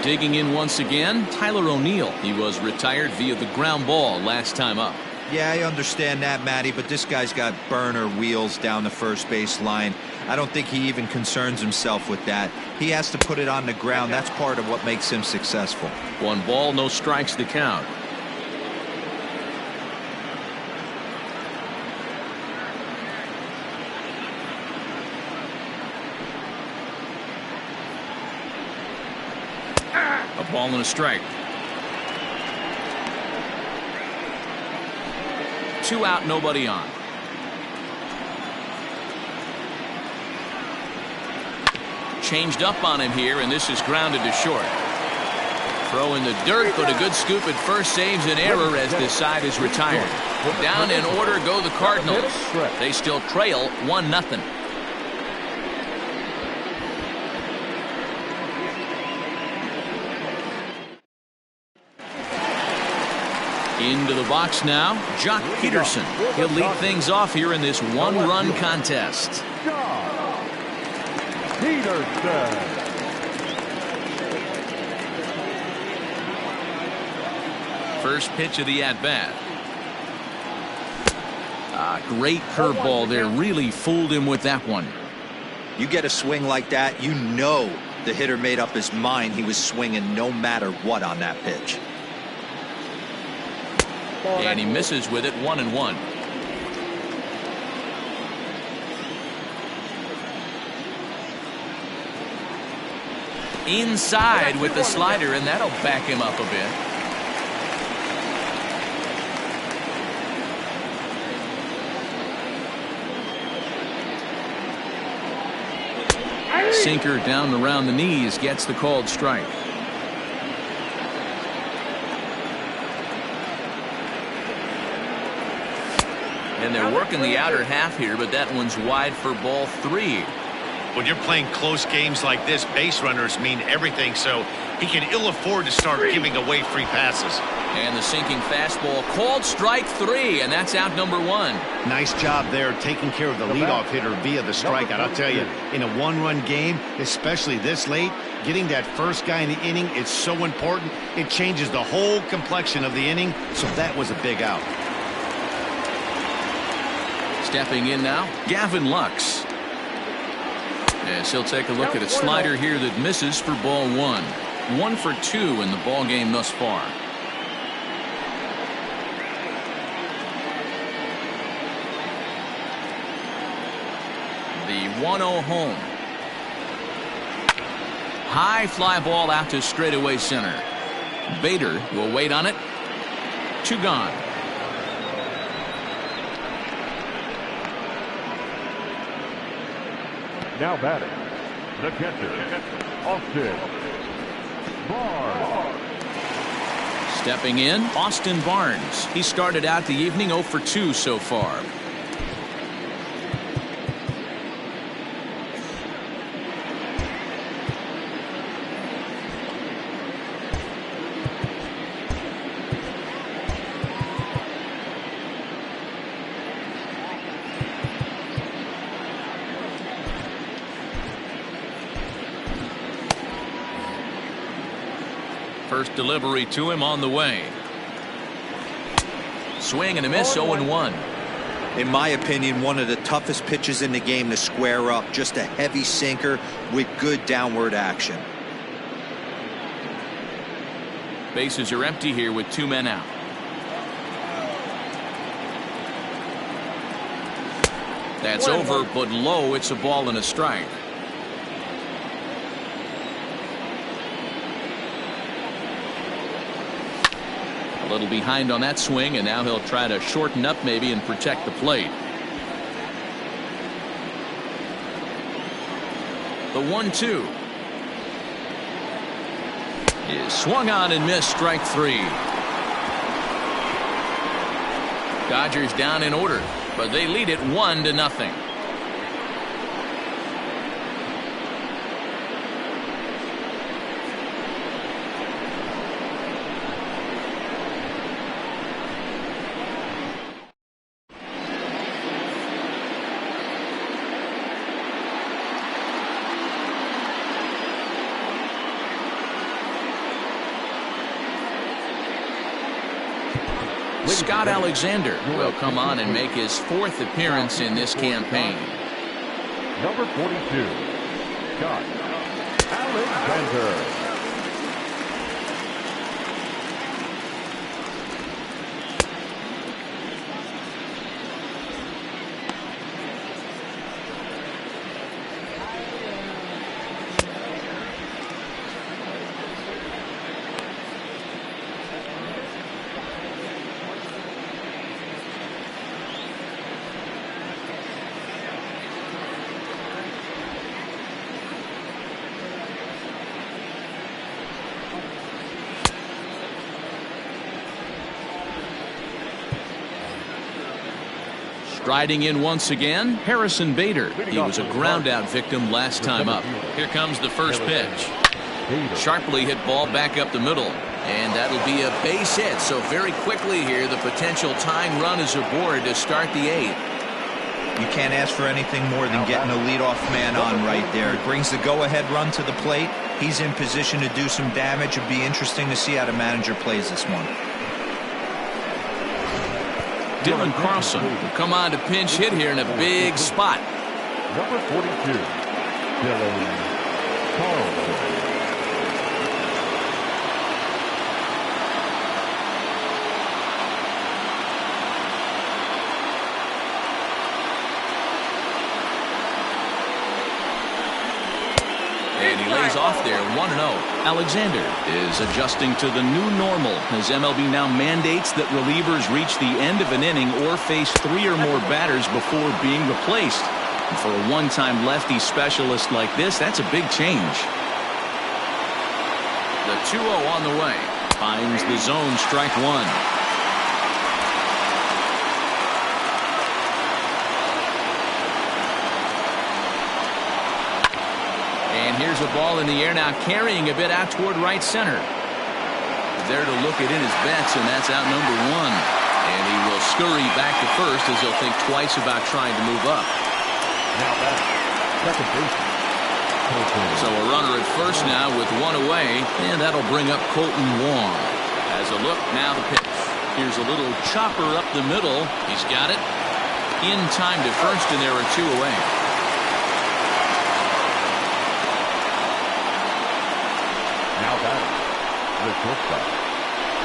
Digging in once again, Tyler O'Neill. He was retired via the ground ball last time up. Yeah, I understand that, Matty, but this guy's got burner wheels down the first base line. I don't think he even concerns himself with that. He has to put it on the ground. That's part of what makes him successful. 1 ball, no strikes to count. A ball and a strike. 2 out, nobody on. Changed up on him here, and this is grounded to short. Throw in the dirt, but a good scoop at first saves an error as this side is retired. Down in order go the Cardinals. They still trail 1-0. Into the box now, Jock Peterson. He'll lead things off here in this 1-run contest. Peterson. First pitch of the at-bat. Great curveball there. Really fooled him with that one. You get a swing like that, you know the hitter made up his mind he was swinging no matter what on that pitch. And he misses with it. 1-1. inside with the slider, and that'll back him up a bit. Sinker down around the knees gets the called strike. And they're working the outer half here, but that one's wide for ball 3. When you're playing close games like this, base runners mean everything, so he can ill afford to start giving away free passes. And the sinking fastball called strike 3, and that's out number 1. Nice job there taking care of the leadoff hitter via the strikeout. I'll tell you, in a one-run game, especially this late, getting that first guy in the inning is so important. It changes the whole complexion of the inning, so that was a big out. Stepping in now, Gavin Lux. Yes, he'll take a look at a slider here that misses for ball 1. 1 for 2 in the ball game thus far. The 1-0 home. High fly ball out to straightaway center. Bader will wait on it. 2 gone. Now batting, the catcher, Austin Barnes. Stepping in, Austin Barnes. He started out the evening 0 for 2 so far. First delivery to him on the way. Swing and a miss, 0-1. In my opinion, one of the toughest pitches in the game to square up. Just a heavy sinker with good downward action. Bases are empty here with 2 men out. That's over, but low. It's a ball and a strike. A little behind on that swing, and now he'll try to shorten up maybe and protect the plate. The 1-2 is swung on and missed, strike 3. Dodgers down in order, but they lead it 1-0. Scott Alexander will come on and make his 4th appearance in this campaign. Number 42, Scott Alexander. Striding in once again, Harrison Bader. He was a ground out victim last time up. Here comes the first pitch. Sharply hit ball back up the middle, and that'll be a base hit. So very quickly here, the potential tying run is aboard to start the 8th. You can't ask for anything more than getting a leadoff man on right there. It brings the go-ahead run to the plate. He's in position to do some damage. It'd be interesting to see how the manager plays this one. Dylan Carlson will come on to pinch hit here in a big spot. Number 42, Dylan Carlson. And he lays off there 1-0. Alexander is adjusting to the new normal as MLB now mandates that relievers reach the end of an inning or face 3 or more batters before being replaced. And for a one-time lefty specialist like this, that's a big change. The 2-0 on the way. Finds the zone, strike one. And here's a ball in the air now, carrying a bit out toward right center. There to look it in his bets, and that's out number 1. And he will scurry back to first as he'll think twice about trying to move up. Now back, second baseman. So a runner at first now with 1 away, and that'll bring up Colton Wong. As a look, now the pitch. Here's a little chopper up the middle. He's got it. In time to first, and there are 2 away. Now back, the shortstop,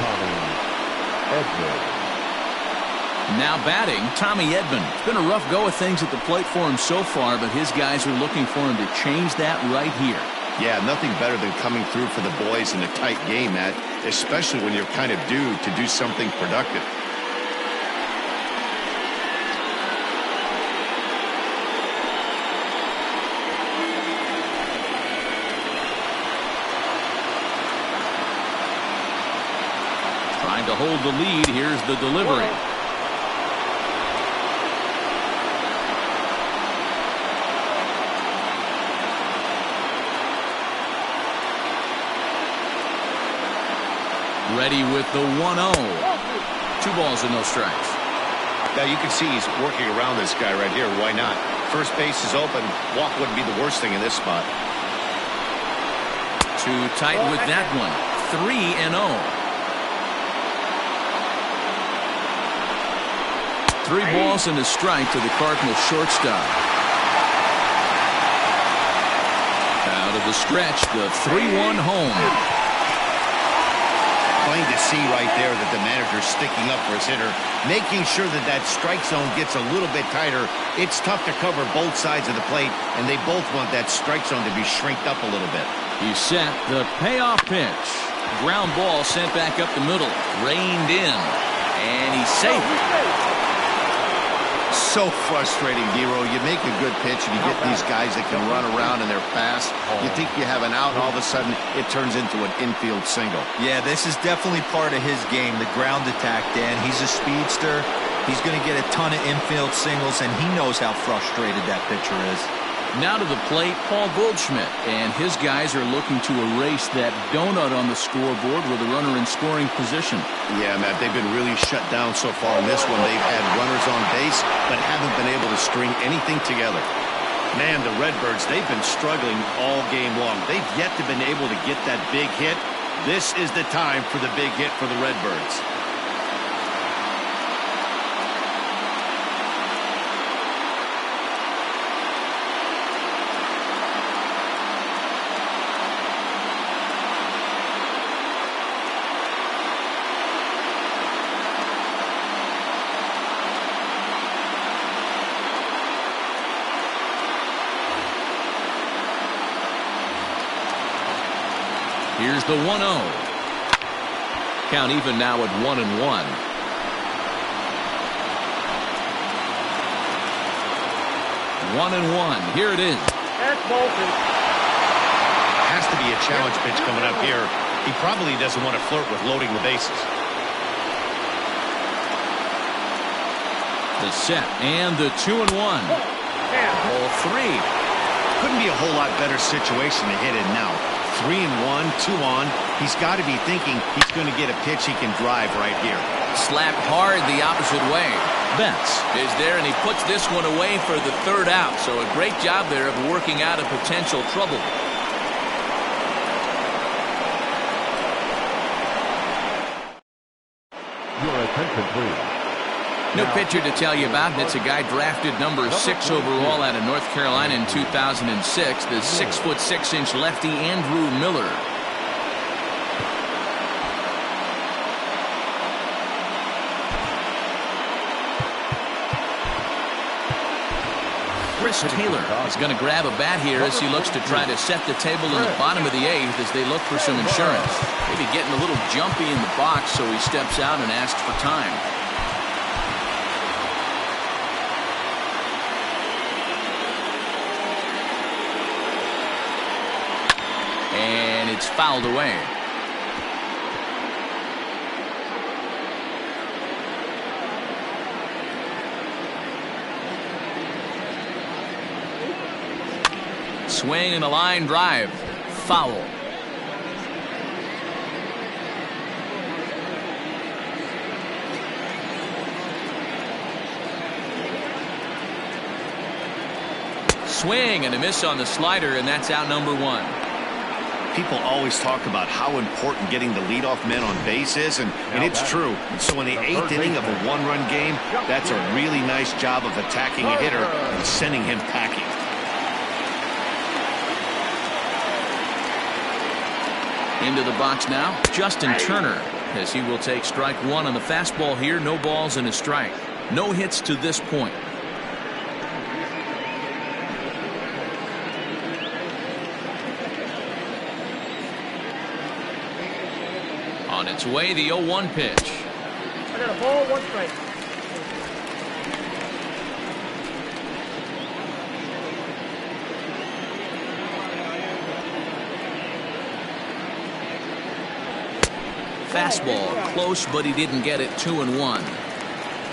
Tommy Edman. Now batting, Tommy Edman. It's been a rough go of things at the plate for him so far, but his guys are looking for him to change that right here. Yeah, nothing better than coming through for the boys in a tight game, Matt, especially when you're kind of due to do something productive. Trying to hold the lead. Here's the delivery. Ready with the 1-0. 2 balls and no strikes. Now you can see he's working around this guy right here. Why not? First base is open. Walk wouldn't be the worst thing in this spot. Too tight with that one. 3-0. 3 balls and a strike to the Cardinals shortstop. Out of the stretch, the 3-1 home. Plain to see right there that the manager's sticking up for his hitter, making sure that that strike zone gets a little bit tighter. It's tough to cover both sides of the plate, and they both want that strike zone to be shrinked up a little bit. He's set the payoff pitch. Ground ball sent back up the middle. Reined in. And he's safe. So frustrating, Dero. You make a good pitch and you get these guys that can run around and they're fast. You think you have an out, and all of a sudden it turns into an infield single. Yeah, this is definitely part of his game, the ground attack, Dan. He's a speedster. He's going to get a ton of infield singles, and he knows how frustrated that pitcher is. Now to the plate, Paul Goldschmidt, and his guys are looking to erase that donut on the scoreboard with a runner in scoring position. Yeah, Matt, they've been really shut down so far in this one. They've had runners on base, but haven't been able to string anything together. Man, the Redbirds, they've been struggling all game long. They've yet to been able to get that big hit. This is the time for the big hit for the Redbirds. Here's the 1-0. Count even now at 1-1. 1-1. Here it is. That's Bolton. Has to be a challenge pitch coming up here. He probably doesn't want to flirt with loading the bases. The set and the 2-1. Ball 3. Couldn't be a whole lot better situation to hit it now. 3-1, 2 on. He's got to be thinking he's going to get a pitch he can drive right here. Slapped hard the opposite way. Betts is there, and he puts this one away for the 3rd out. So a great job there of working out a potential trouble. Your attention, please. New pitcher to tell you about. It's a guy drafted number 6 overall out of North Carolina in 2006. The 6'6" lefty Andrew Miller. Chris Taylor is going to grab a bat here as he looks to try to set the table in the bottom of the eighth as they look for some insurance. Maybe getting a little jumpy in the box, so he steps out and asks for time. And it's fouled away. Swing and a line drive. Foul. Swing and a miss on the slider, and that's out number one. People always talk about how important getting the leadoff man on base is, and it's true. So in the eighth inning of a one-run game, that's a really nice job of attacking a hitter and sending him packing. Into the box now, Justin Turner, as he will take strike one on the fastball here. No balls and a strike. No hits to this point. On its way, the 0-1 pitch. I got a ball, 1 strike. Fastball close, but he didn't get it. 2-1.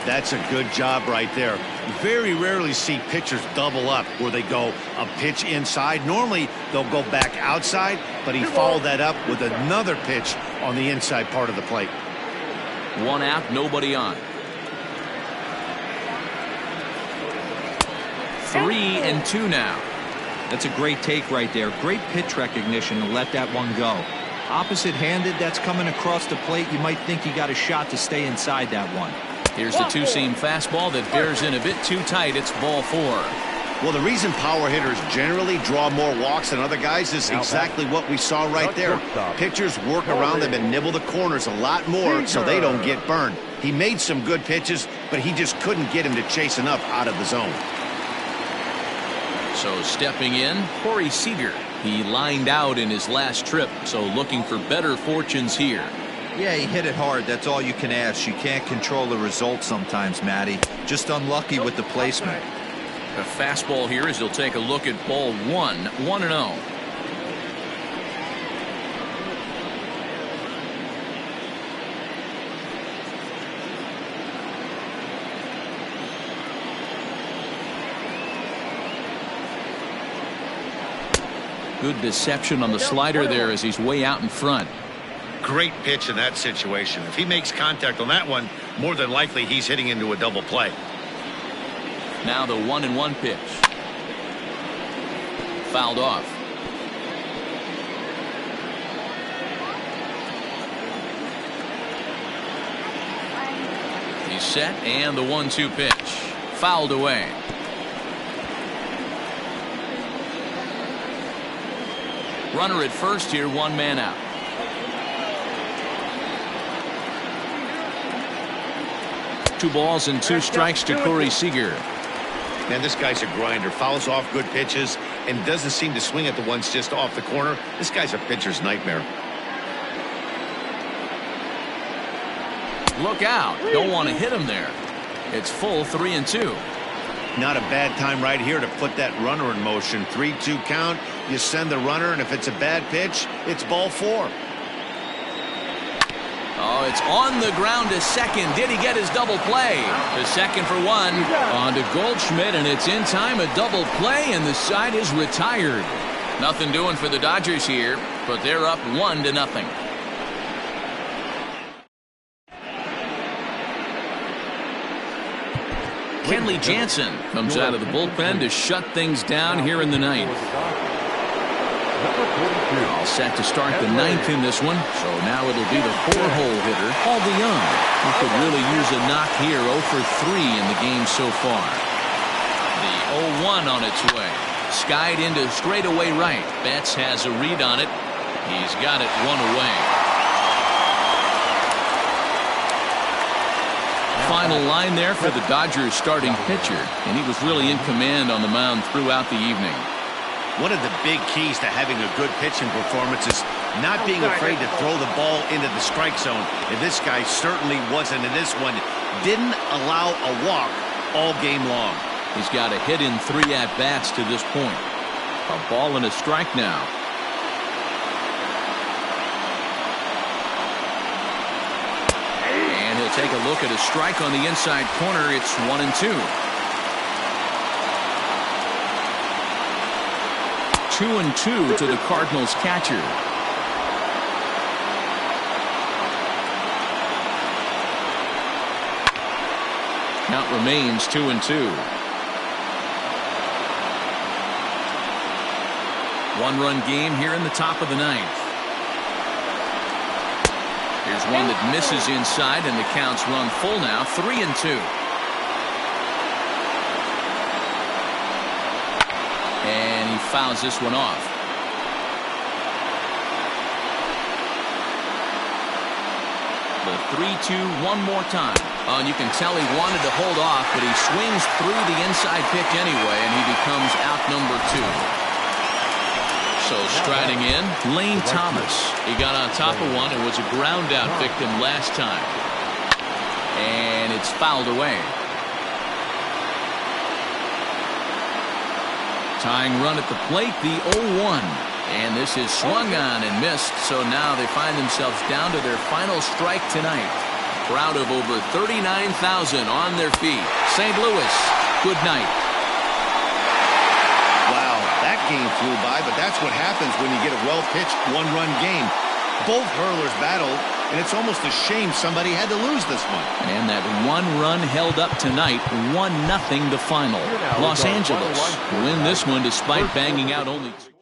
That's a good job right there. You very rarely see pitchers double up where they go a pitch inside. Normally they'll go back outside, but he followed that up with another pitch on the inside part of the plate. 1 out, nobody on. 3-2 now. That's a great take right there. Great pitch recognition to let that one go. Opposite-handed, that's coming across the plate. You might think he got a shot to stay inside that one. Here's the two-seam fastball that bears in a bit too tight. It's ball 4. Well, the reason power hitters generally draw more walks than other guys is exactly what we saw right there. Pitchers work around them and nibble the corners a lot more so they don't get burned. He made some good pitches, but he just couldn't get him to chase enough out of the zone. So stepping in, Corey Seager. He lined out in his last trip, so looking for better fortunes here. Yeah, he hit it hard. That's all you can ask. You can't control the result sometimes, Matty. Just unlucky with the placement. A fastball here as he'll take a look at ball 1. 1-0. Good deception on the slider there as he's way out in front. Great pitch in that situation. If he makes contact on that one, more than likely he's hitting into a double play. Now the 1-1 pitch. Fouled off. He's set, and the 1-2 pitch. Fouled away. Runner at first here, 1 man out. Two balls and 2 strikes to Corey Seager. Man, this guy's a grinder. Fouls off good pitches and doesn't seem to swing at the ones just off the corner. This guy's a pitcher's nightmare. Look out. Don't want to hit him there. It's full 3-2. Not a bad time right here to put that runner in motion. 3-2 count. You send the runner, and if it's a bad pitch, it's ball 4. Oh, it's on the ground to second. Did he get his double play? The second for 1. On to Goldschmidt, and it's in time. A double play, and the side is retired. Nothing doing for the Dodgers here, but they're up 1-0. Kenley Jansen comes out of the bullpen to shut things down here in the ninth. All set to start the 9th in this one. So now it'll be the 4-hole hitter, Paul DeYoung, who could really use a knock here. 0 for 3 in the game so far. The 0-1 on its way. Skied into straightaway right. Betts has a read on it. He's got it 1 away. final line there for the Dodgers starting pitcher, and he was really in command on the mound throughout the evening. One of the big keys to having a good pitching performance is not being afraid to throw the ball into the strike zone. And this guy certainly wasn't in this one. Didn't allow a walk all game long. He's got a hit in 3 at-bats to this point. A ball and a strike now. And he'll take a look at a strike on the inside corner. It's 1-2. 2-2 to the Cardinals catcher. Count remains 2-2. 1-run game here in the top of the 9th. Here's one that misses inside, and the count's run full now, 3-2. And he fouls this one off. The 3-2 one more time. Oh, and you can tell he wanted to hold off, but he swings through the inside pitch anyway, and he becomes out number 2. So striding in, Lane Thomas. He got on top of one and was a ground out victim last time. And it's fouled away. Tying run at the plate, the 0-1. And this is swung on and missed, so now they find themselves down to their final strike tonight. Crowd of over 39,000 on their feet. St. Louis, good night. Wow, that game flew by, but that's what happens when you get a well-pitched one-run game. Both hurlers battled, and it's almost a shame somebody had to lose this one. And that one run held up tonight, 1-0 the final. Los Angeles win this one despite banging out only 2.